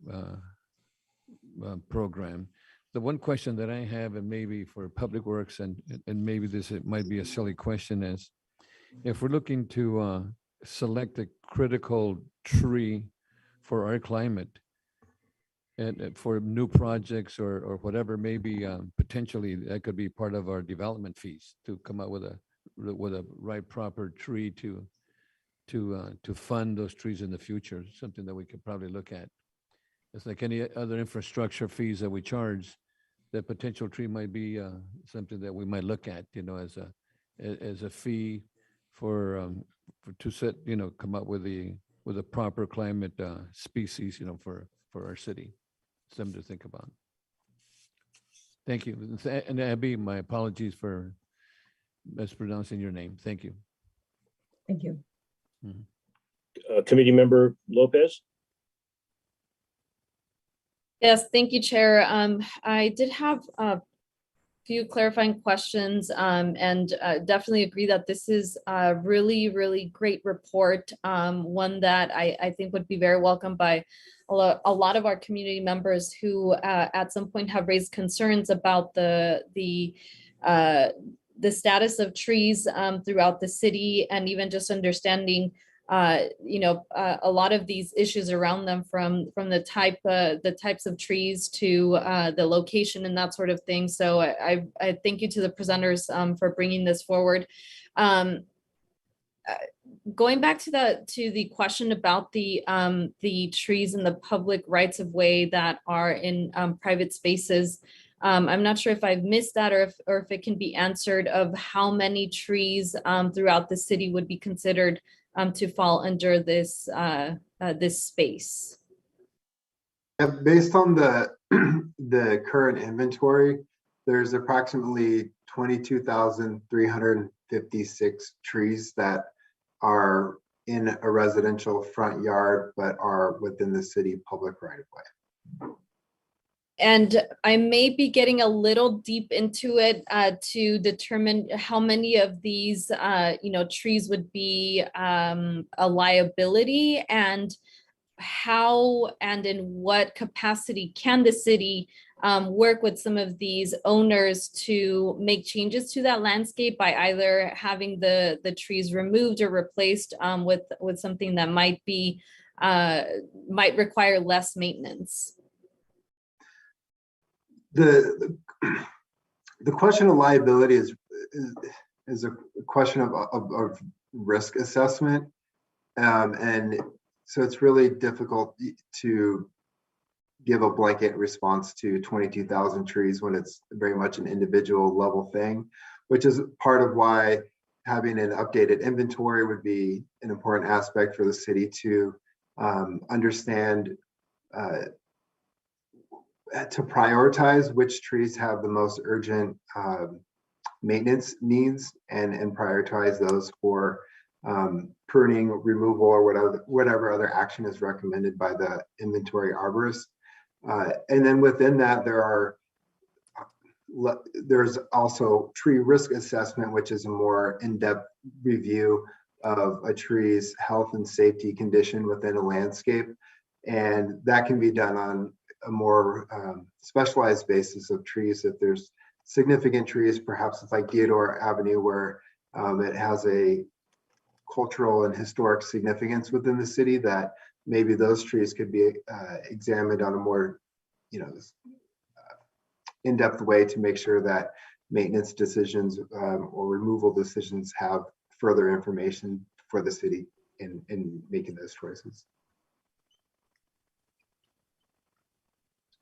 program. The one question that I have, and maybe for Public Works, and maybe it might be a silly question, is if we're looking to select a critical tree for our climate and for new projects or whatever, maybe potentially that could be part of our development fees to come up with a right proper tree to fund those trees in the future, something that we could probably look at. It's like any other infrastructure fees that we charge. That potential tree might be something that we might look at, as a fee for to set, come up with a proper climate species, for our city. Something to think about. Thank you. And Abby, my apologies for mispronouncing your name. Thank you. Thank you. Committee member Lopez? Yes, thank you, Chair. I did have a few clarifying questions and definitely agree that this is a really, really great report. One that I think would be very welcomed by a lot of our community members who at some point have raised concerns about the status of trees throughout the city, and even just understanding a lot of these issues around them from the types of trees to the location and that sort of thing. So I thank you to the presenters for bringing this forward. Going back to the question about the trees and the public rights of way that are in private spaces. I'm not sure if I've missed that or if it can be answered of how many trees throughout the city would be considered to fall under this this space. Based on the current inventory, there's approximately 22,356 trees that are in a residential front yard, but are within the city public right of way. And I may be getting a little deep into it to determine how many of these, trees would be a liability, and how and in what capacity can the city work with some of these owners to make changes to that landscape by either having the trees removed or replaced with something that might require less maintenance. The question of liability is a question of risk assessment, and so it's really difficult to give a blanket response to 22,000 trees when it's very much an individual level thing, which is part of why having an updated inventory would be an important aspect for the city to understand, to prioritize which trees have the most urgent maintenance needs and prioritize those for pruning, removal, or whatever other action is recommended by the inventory arborist. And then within that, there's also tree risk assessment, which is a more in-depth review of a tree's health and safety condition within a landscape. And that can be done on a more specialized basis of trees. If there's significant trees, perhaps it's like Theodore Avenue, where it has a cultural and historic significance within the city, that maybe those trees could be examined on a more, in-depth way to make sure that maintenance decisions or removal decisions have further information for the city in making those choices.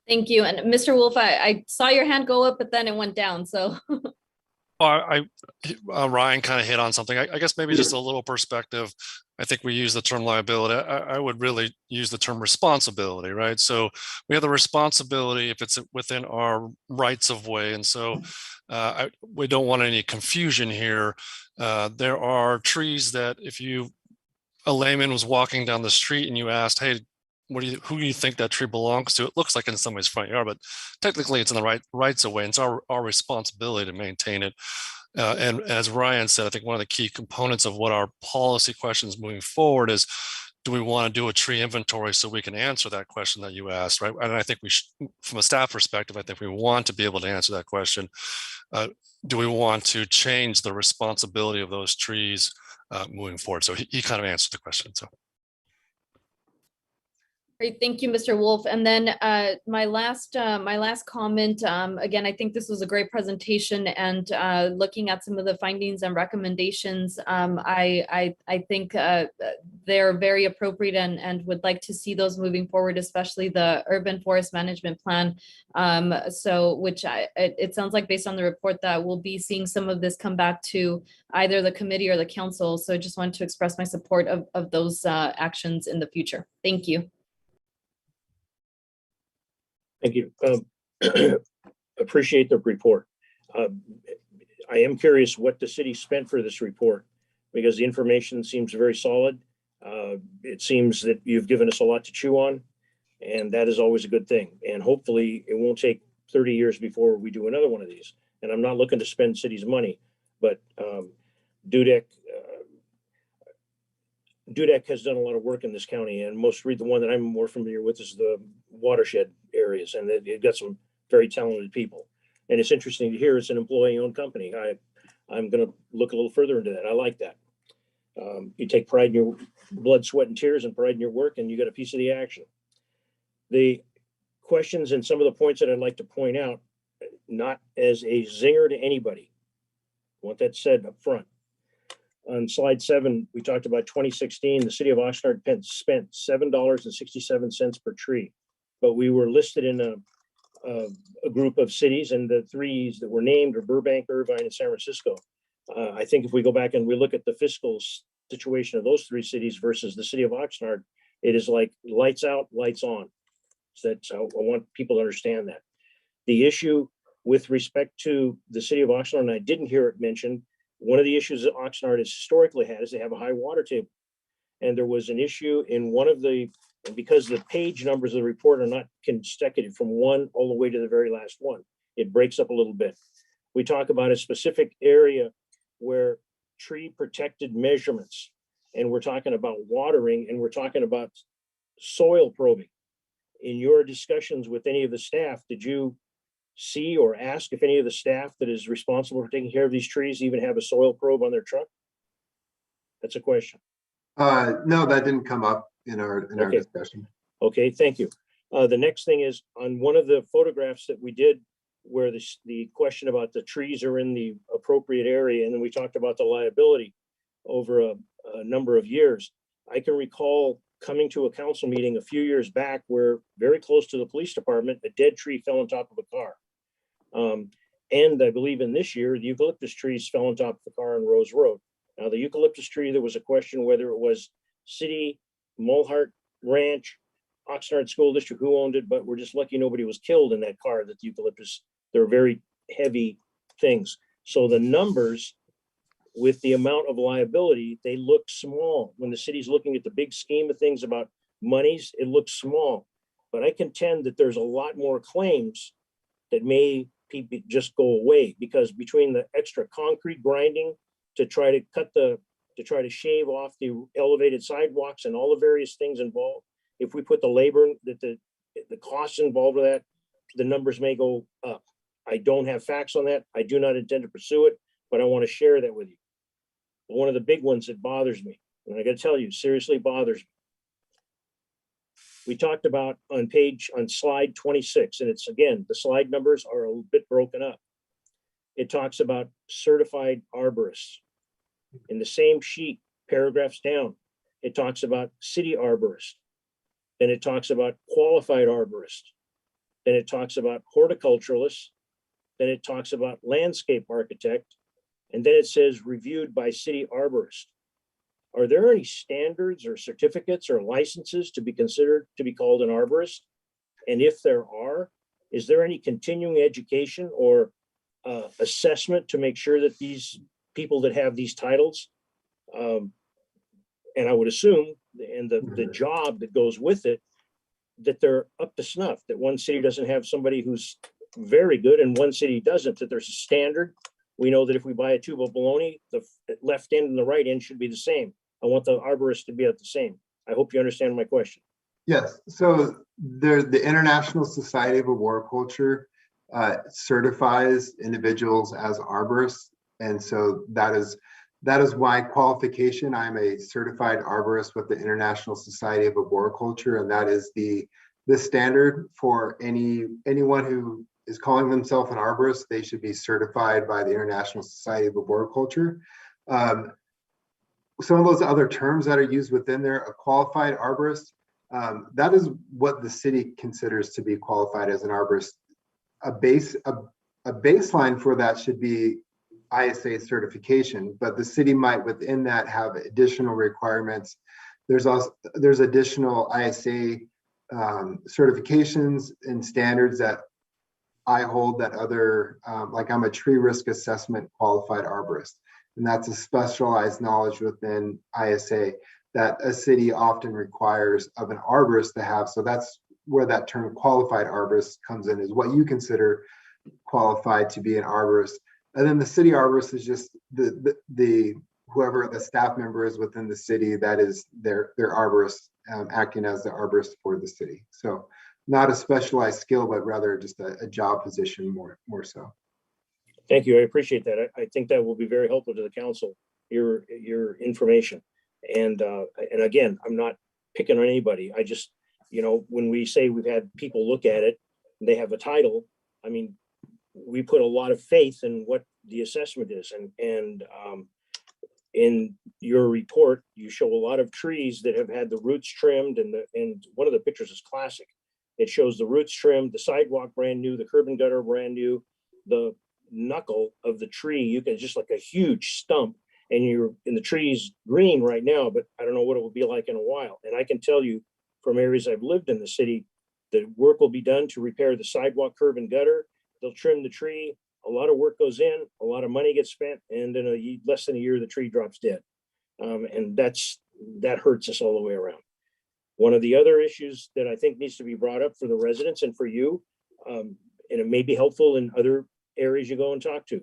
Thank you. And Mr. Wolf, I saw your hand go up, but then it went down. So Ryan kind of hit on something. I guess maybe just a little perspective. I think we use the term liability. I would really use the term responsibility, right? So we have the responsibility if it's within our rights of way. And so we don't want any confusion here. There are trees that if a layman was walking down the street and you asked, hey, who do you think that tree belongs to? It looks like in somebody's front yard, but technically it's in the rights of way. And it's our responsibility to maintain it. And as Ryan said, I think one of the key components of what our policy questions moving forward is, do we want to do a tree inventory so we can answer that question that you asked, right? And I think we should, from a staff perspective, I think we want to be able to answer that question. Do we want to change the responsibility of those trees moving forward? So he kind of answered the question. So. Great, thank you, Mr. Wolf. And then my last comment, again, I think this was a great presentation, and looking at some of the findings and recommendations, I think they're very appropriate and would like to see those moving forward, especially the urban forest management plan. Which it sounds like based on the report that we'll be seeing some of this come back to either the committee or the council. So I just wanted to express my support of those actions in the future. Thank you. Thank you. Appreciate the report. I am curious what the city spent for this report, because the information seems very solid. It seems that you've given us a lot to chew on, and that is always a good thing. And hopefully it won't take 30 years before we do another one of these. And I'm not looking to spend city's money, but Dudek has done a lot of work in this county, and the one that I'm more familiar with is the watershed areas, and they've got some very talented people. And it's interesting to hear it's an employee-owned company. I'm going to look a little further into that. I like that. You take pride in your blood, sweat, and tears, and pride in your work, and you got a piece of the action. The questions and some of the points that I'd like to point out, not as a zinger to anybody, I want that said up front. On slide 7, we talked about 2016, the city of Oxnard spent $7.67 per tree, but we were listed in a group of cities, and the 3s that were named are Burbank, Irvine, and San Francisco. I think if we go back and we look at the fiscal situation of those 3 cities versus the city of Oxnard, it is like lights out, lights on. So that's how I want people to understand that. The issue with respect to the city of Oxnard, and I didn't hear it mentioned, one of the issues that Oxnard has historically had is they have a high water table. And there was an issue in one of the, because the page numbers of the report are not consecutive from one all the way to the very last one, it breaks up a little bit. We talk about a specific area where tree protected measurements, and we're talking about watering, and we're talking about soil probing. In your discussions with any of the staff, did you see or ask if any of the staff that is responsible for taking care of these trees even have a soil probe on their truck? That's a question. No, that didn't come up in our Okay. discussion. Okay, thank you. The next thing is on one of the photographs that we did where the question about the trees are in the appropriate area, and then we talked about the liability over a number of years. I can recall coming to a council meeting a few years back where very close to the police department, a dead tree fell on top of a car. And I believe in this year, the eucalyptus trees fell on top of the car on Rose Road. Now, the eucalyptus tree, there was a question whether it was city, Mulhart Ranch, Oxnard School District, who owned it, but we're just lucky nobody was killed in that car, that the eucalyptus, they're very heavy things. So the numbers with the amount of liability, they look small. When the city's looking at the big scheme of things about monies, it looks small. But I contend that there's a lot more claims that may just go away, because between the extra concrete grinding to try to shave off the elevated sidewalks and all the various things involved, if we put the labor, the costs involved with that, the numbers may go up. I don't have facts on that. I do not intend to pursue it, but I want to share that with you. One of the big ones that bothers me, and I got to tell you, seriously bothers me. We talked about on slide 26, and it's, again, the slide numbers are a bit broken up. It talks about certified arborists. In the same sheet, paragraphs down, it talks about city arborist. Then it talks about qualified arborist. Then it talks about horticulturalists. Then it talks about landscape architect. And then it says reviewed by city arborist. Are there any standards or certificates or licenses to be considered to be called an arborist? And if there are, is there any continuing education or assessment to make sure that these people that have these titles, and I would assume, and the job that goes with it, that they're up to snuff, that one city doesn't have somebody who's very good and one city doesn't, that there's a standard. We know that if we buy a tube of bologna, the left end and the right end should be the same. I want the arborist to be at the same. I hope you understand my question. Yes, so the International Society of Arboriculture certifies individuals as arborists. And so that is my qualification. I'm a certified arborist with the International Society of Arboriculture, and that is the standard for anyone who is calling themselves an arborist. They should be certified by the International Society of Arboriculture. Some of those other terms that are used within there, a qualified arborist, that is what the city considers to be qualified as an arborist. A baseline for that should be ISA certification, but the city might within that have additional requirements. There's additional ISA certifications and standards that I hold that other, like I'm a tree risk assessment qualified arborist. And that's a specialized knowledge within ISA that a city often requires of an arborist to have. So that's where that term qualified arborist comes in, is what you consider qualified to be an arborist. And then the city arborist is just the whoever the staff member is within the city, that is their arborist, acting as the arborist for the city. So not a specialized skill, but rather just a job position more so. Thank you. I appreciate that. I think that will be very helpful to the council, your information. And again, I'm not picking on anybody. I just, when we say we've had people look at it, and they have a title, I mean, we put a lot of faith in what the assessment is. And in your report, you show a lot of trees that have had the roots trimmed, and one of the pictures is classic. It shows the roots trimmed, the sidewalk brand new, the curb and gutter brand new, the knuckle of the tree, you can just like a huge stump, and you're in the tree's green right now, but I don't know what it will be like in a while. And I can tell you from areas I've lived in the city, the work will be done to repair the sidewalk, curb and gutter. They'll trim the tree. A lot of work goes in, a lot of money gets spent, and in less than a year, the tree drops dead. And that hurts us all the way around. One of the other issues that I think needs to be brought up for the residents and for you, and it may be helpful in other areas you go and talk to.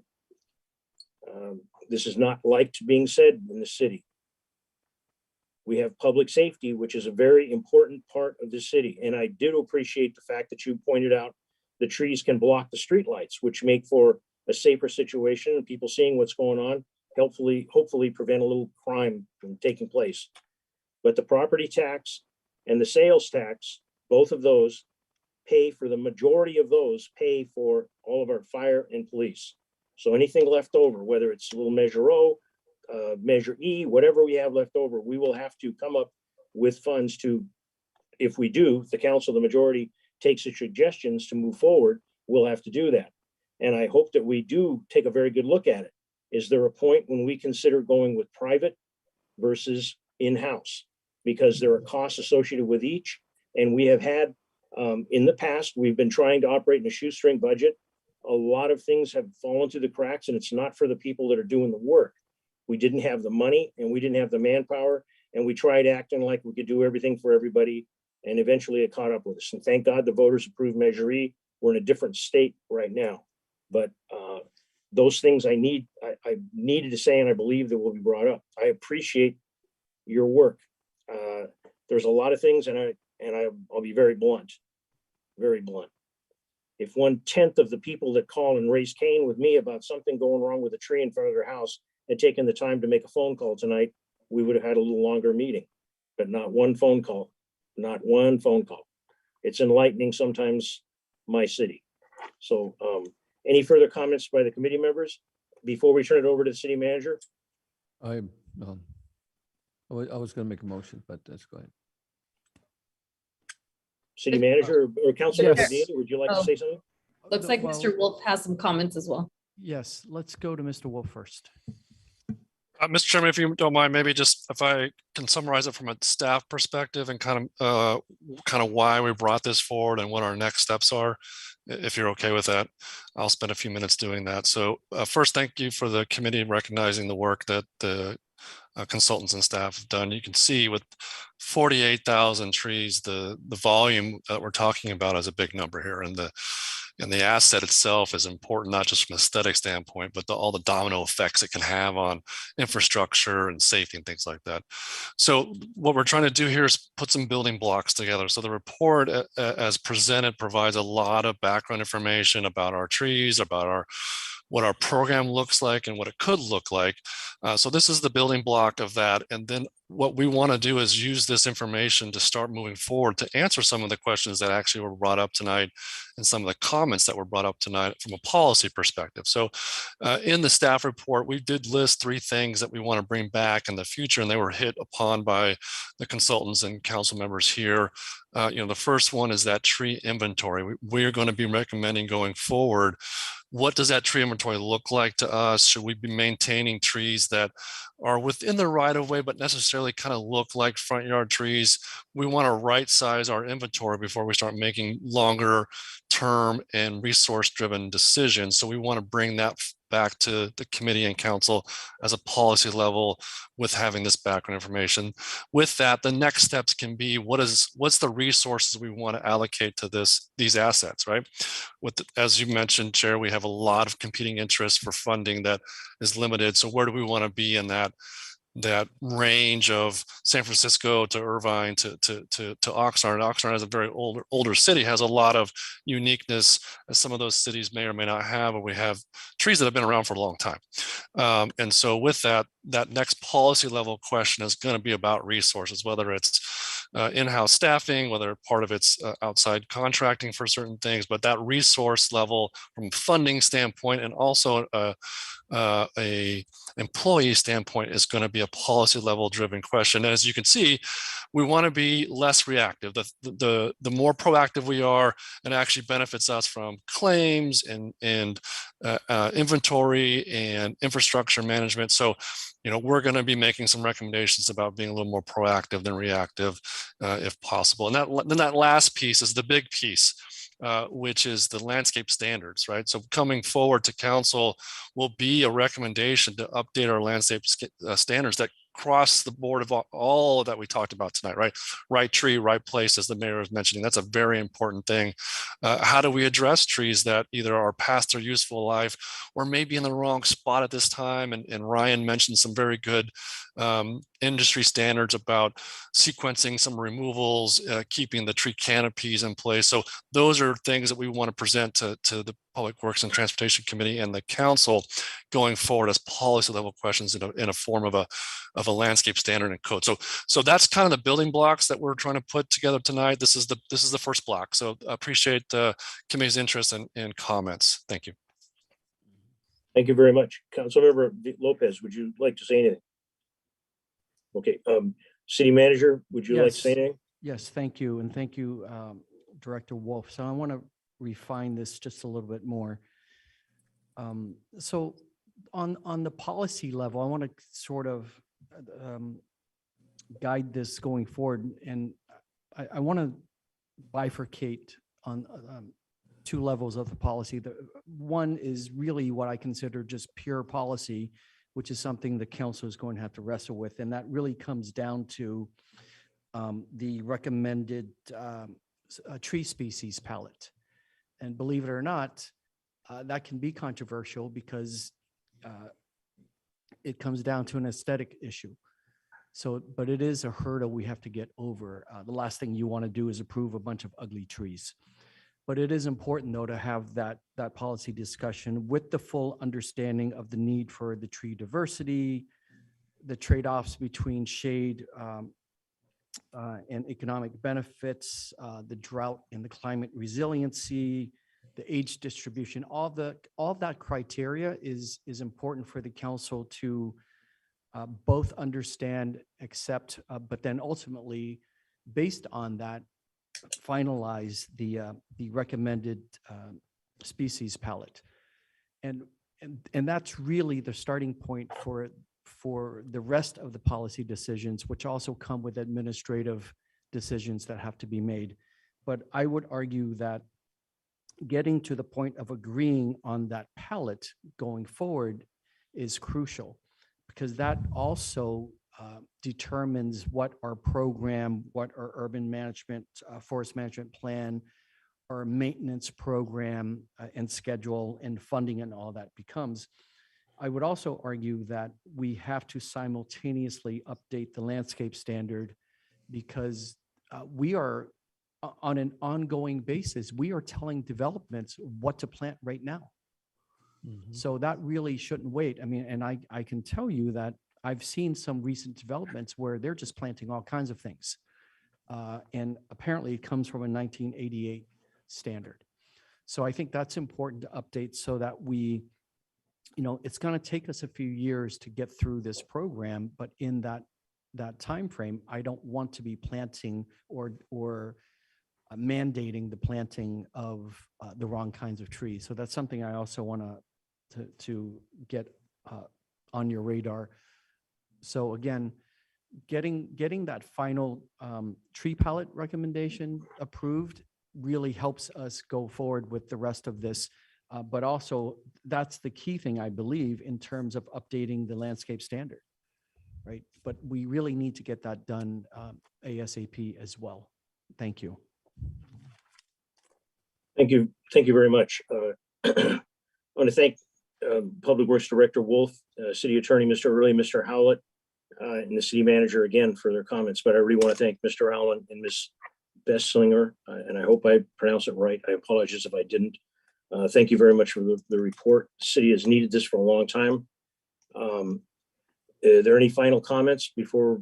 This is not liked being said in the city. We have public safety, which is a very important part of the city. And I did appreciate the fact that you pointed out the trees can block the streetlights, which make for a safer situation and people seeing what's going on, hopefully prevent a little crime from taking place. But the property tax and the sales tax, both of those pay for the majority of those, pay for all of our fire and police. So anything left over, whether it's a little Measure O, Measure E, whatever we have left over, we will have to come up with funds to, if we do, the council, the majority takes the suggestions to move forward, we'll have to do that. And I hope that we do take a very good look at it. Is there a point when we consider going with private versus in-house? Because there are costs associated with each. And we have had, in the past, we've been trying to operate in a shoestring budget. a lot of things have fallen through the cracks, and it's not for the people that are doing the work. We didn't have the money and we didn't have the manpower, and we tried acting like we could do everything for everybody. And eventually it caught up with us. And thank God the voters approved Measure E. We're in a different state right now. But those things I needed to say, and I believe that will be brought up. I appreciate your work. There's a lot of things, and I'll be very blunt, very blunt. If 1/10 of the people that call and raise Cain with me about something going wrong with a tree in front of their house had taken the time to make a phone call tonight, we would have had a little longer meeting, but not one phone call, not one phone call. It's enlightening sometimes my city. So any further comments by the committee members before we turn it over to the city manager? I was going to make a motion, but let's go ahead. City manager or Councilmember Yes. Dean, would you like to say something? Looks like Well, Mr. Wolf has some comments as well. Yes, let's go to Mr. Wolf first. Mr. Chairman, if you don't mind, maybe just if I can summarize it from a staff perspective and kind of why we brought this forward and what our next steps are, if you're okay with that. I'll spend a few minutes doing that. So first, thank you for the committee recognizing the work that the consultants and staff have done. You can see with 48,000 trees, the volume that we're talking about is a big number here, and the asset itself is important, not just from an aesthetic standpoint, but all the domino effects it can have on infrastructure and safety and things like that. So what we're trying to do here is put some building blocks together. So the report as presented provides a lot of background information about our trees, about what our program looks like and what it could look like. So this is the building block of that. And then what we want to do is use this information to start moving forward to answer some of the questions that actually were brought up tonight and some of the comments that were brought up tonight from a policy perspective. So in the staff report, we did list 3 things that we want to bring back in the future, and they were hit upon by the consultants and council members here. The first one is that tree inventory. We're going to be recommending going forward. What does that tree inventory look like to us? Should we be maintaining trees that are within the right of way, but necessarily kind of look like front yard trees? We want to right size our inventory before we start making longer term and resource driven decisions. So we want to bring that back to the committee and council as a policy level with having this background information. With that, the next steps can be what's the resources we want to allocate to these assets, right? As you mentioned, Chair, we have a lot of competing interests for funding that is limited. So where do we want to be in that range of San Francisco to Irvine to Oxnard? Oxnard is a very older city, has a lot of uniqueness as some of those cities may or may not have, and we have trees that have been around for a long time. And so with that next policy level question is going to be about resources, whether it's in-house staffing, whether part of it's outside contracting for certain things, but that resource level from a funding standpoint and also a employee standpoint is going to be a policy level driven question. And as you can see, we want to be less reactive. The more proactive we are, it actually benefits us from claims and inventory and infrastructure management. So, we're going to be making some recommendations about being a little more proactive than reactive, if possible. And then that last piece is the big piece, which is the landscape standards, right? So coming forward to council will be a recommendation to update our landscape standards that cross the board of all that we talked about tonight, right? Right tree, right place, as the mayor was mentioning. That's a very important thing. How do we address trees that either are past their useful life or maybe in the wrong spot at this time? And Ryan mentioned some very good industry standards about sequencing some removals, keeping the tree canopies in place. So those are things that we want to present to the Public Works and Transportation Committee and the council going forward as policy level questions in a form of a landscape standard and code. So that's kind of the building blocks that we're trying to put together tonight. This is the first block. So I appreciate the committee's interest and comments. Thank you. Thank you very much. Councilmember Lopez, would you like to say anything? Okay, city manager, would you like to say anything? Yes, thank you. And thank you, Director Wolf. So I want to refine this just a little bit more. So on the policy level, I want to sort of guide this going forward. And I want to bifurcate on two levels of the policy. The one is really what I consider just pure policy, which is something the council is going to have to wrestle with. And that really comes down to the recommended tree species palette. And believe it or not, that can be controversial because it comes down to an aesthetic issue. So, but it is a hurdle we have to get over. The last thing you want to do is approve a bunch of ugly trees. But it is important, though, to have that policy discussion with the full understanding of the need for the tree diversity, the trade-offs between shade and economic benefits, the drought and the climate resiliency, the age distribution. All of that criteria is important for the council to both understand, accept, but then ultimately, based on that, finalize the recommended species palette. And that's really the starting point for the rest of the policy decisions, which also come with administrative decisions that have to be made. But I would argue that getting to the point of agreeing on that palette going forward is crucial, because that also determines what our program, what our urban management, forest management plan, our maintenance program and schedule and funding and all that becomes. I would also argue that we have to simultaneously update the landscape standard, because we are on an ongoing basis, we are telling developments what to plant right now. So that really shouldn't wait. I mean, and I can tell you that I've seen some recent developments where they're just planting all kinds of things. And apparently it comes from a 1988 standard. So I think that's important to update so that we, it's going to take us a few years to get through this program, but in that time frame, I don't want to be planting or mandating the planting of the wrong kinds of trees. So that's something I also want to get on your radar. So again, getting that final tree palette recommendation approved really helps us go forward with the rest of this. But also, that's the key thing, I believe, in terms of updating the landscape standard, right? But we really need to get that done ASAP as well. Thank you. Thank you. Thank you very much. I want to thank Public Works Director Wolf, City Attorney Mr. Early, Mr. Howlett, and the City Manager again for their comments. But I really want to thank Mr. Allen and Ms. Besslinger, and I hope I pronounce it right. I apologize if I didn't. Thank you very much for the report. The city has needed this for a long time. Are there any final comments before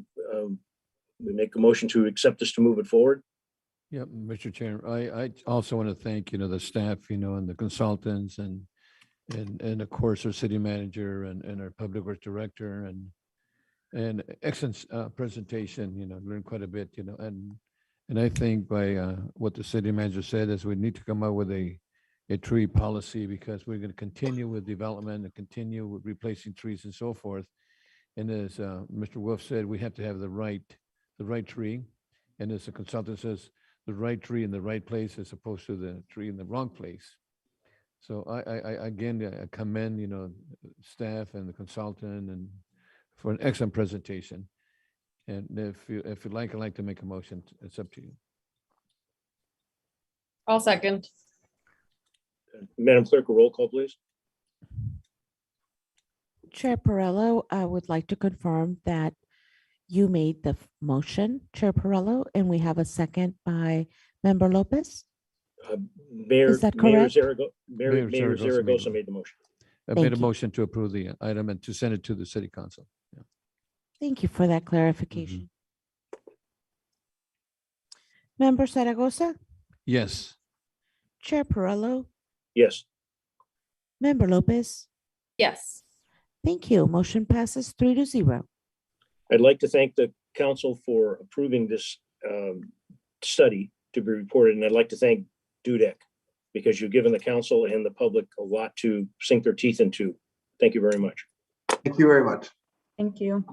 we make a motion to accept this to move it forward? Yeah, Mr. Chair, I also want to thank, the staff, and the consultants and of course our city manager and our public works director and excellent presentation, learned quite a bit, and I think by what the city manager said is we need to come up with a tree policy, because we're going to continue with development and continue with replacing trees and so forth. And as Mr. Wolf said, we have to have the right tree. And as the consultant says, the right tree in the right place as opposed to the tree in the wrong place. So I commend, staff and the consultant and for an excellent presentation. And if you'd like, I'd like to make a motion. It's up to you. I'll second. Madam Clerk, a roll call, please. Chair Perrello, I would like to confirm that you made the motion, Chair Perrello, and we have a second by Member Lopez. Mayor Is that correct? Mayor Zaragoza made the motion. I made a motion to approve the item and to send it to the city council. Yeah. Thank you for that clarification. Member Zaragoza, Yes. Chair Perrello, Yes. Member Lopez. Yes. Thank you. Motion passes 3-0. I'd like to thank the council for approving this study to be reported, and I'd like to thank DUDEC because you've given the council and the public a lot to sink their teeth into. Thank you very much. Thank you very much. Thank you.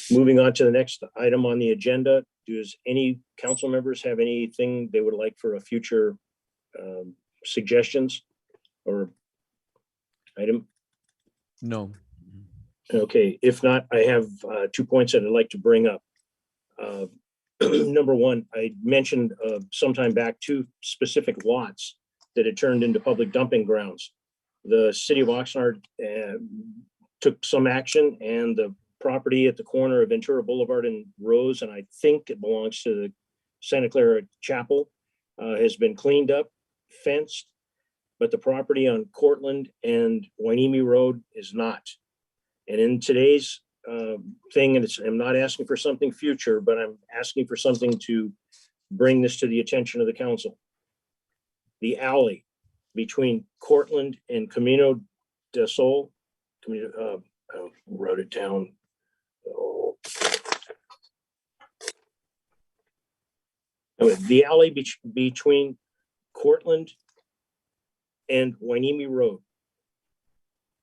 Moving on to the next item on the agenda, does any council members have anything they would like for a future suggestions or item? No. Okay, if not, I have 2 points that I'd like to bring up. Number one, I mentioned sometime back 2 specific lots that had turned into public dumping grounds. The city of Oxnard took some action, and the property at the corner of Ventura Boulevard and Rose, and I think it belongs to the Santa Clara Chapel, has been cleaned up, fenced, but the property on Cortland and Wainimi Road is not. And in today's thing, and I'm not asking for something future, but I'm asking for something to bring this to the attention of the council. The alley between Cortland and Camino del Sol, I wrote it down. Oh. Anyway, the alley between Cortland and Wainimi Road.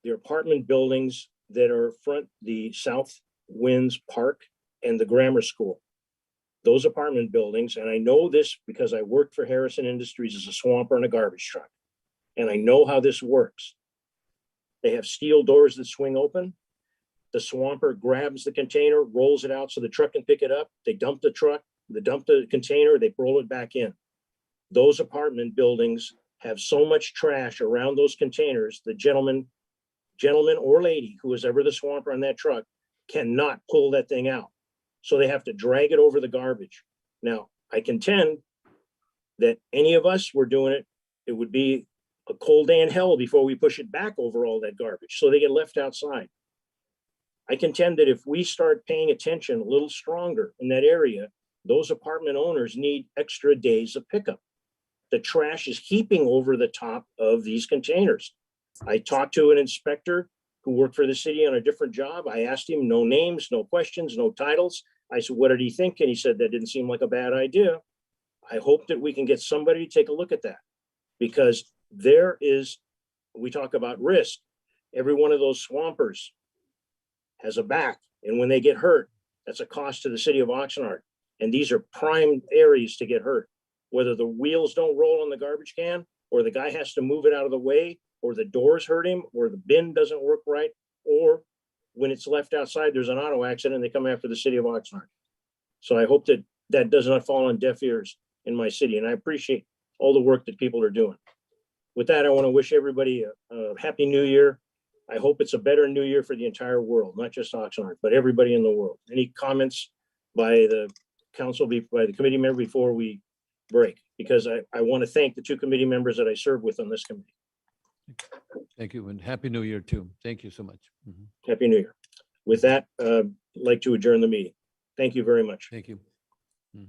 The apartment buildings that are front the South Winds Park and the grammar school. Those apartment buildings, and I know this because I worked for Harrison Industries as a swamper and a garbage truck. And I know how this works. They have steel doors that swing open. The swamper grabs the container, rolls it out so the truck can pick it up. They dump the truck, they dump the container, they roll it back in. Those apartment buildings have so much trash around those containers, the gentleman or lady who is ever the swamper on that truck cannot pull that thing out. So they have to drag it over the garbage. Now, I contend that any of us were doing it, it would be a cold day in hell before we push it back over all that garbage. So they get left outside. I contend that if we start paying attention a little stronger in that area, those apartment owners need extra days of pickup. The trash is heaping over the top of these containers. I talked to an inspector who worked for the city on a different job. I asked him, no names, no questions, no titles. I said, what did he think? And he said, that didn't seem like a bad idea. I hope that we can get somebody to take a look at that, because there is, we talk about risk. Every one of those swampers has a back. And when they get hurt, that's a cost to the city of Oxnard. And these are prime areas to get hurt. Whether the wheels don't roll on the garbage can, or the guy has to move it out of the way, or the doors hurt him, or the bin doesn't work right, or when it's left outside, there's an auto accident and they come after the city of Oxnard. So I hope that that does not fall on deaf ears in my city. And I appreciate all the work that people are doing. With that, I want to wish everybody a happy new year. I hope it's a better new year for the entire world, not just Oxnard, but everybody in the world. Any comments by the council, by the committee member before we break? Because I want to thank the 2 committee members that I served with on this committee. Thank you, and Happy New Year too. Thank you so much. Mhm. Happy New Year. With that, I'd like to adjourn the meeting. Thank you very much. Thank you. Mhm.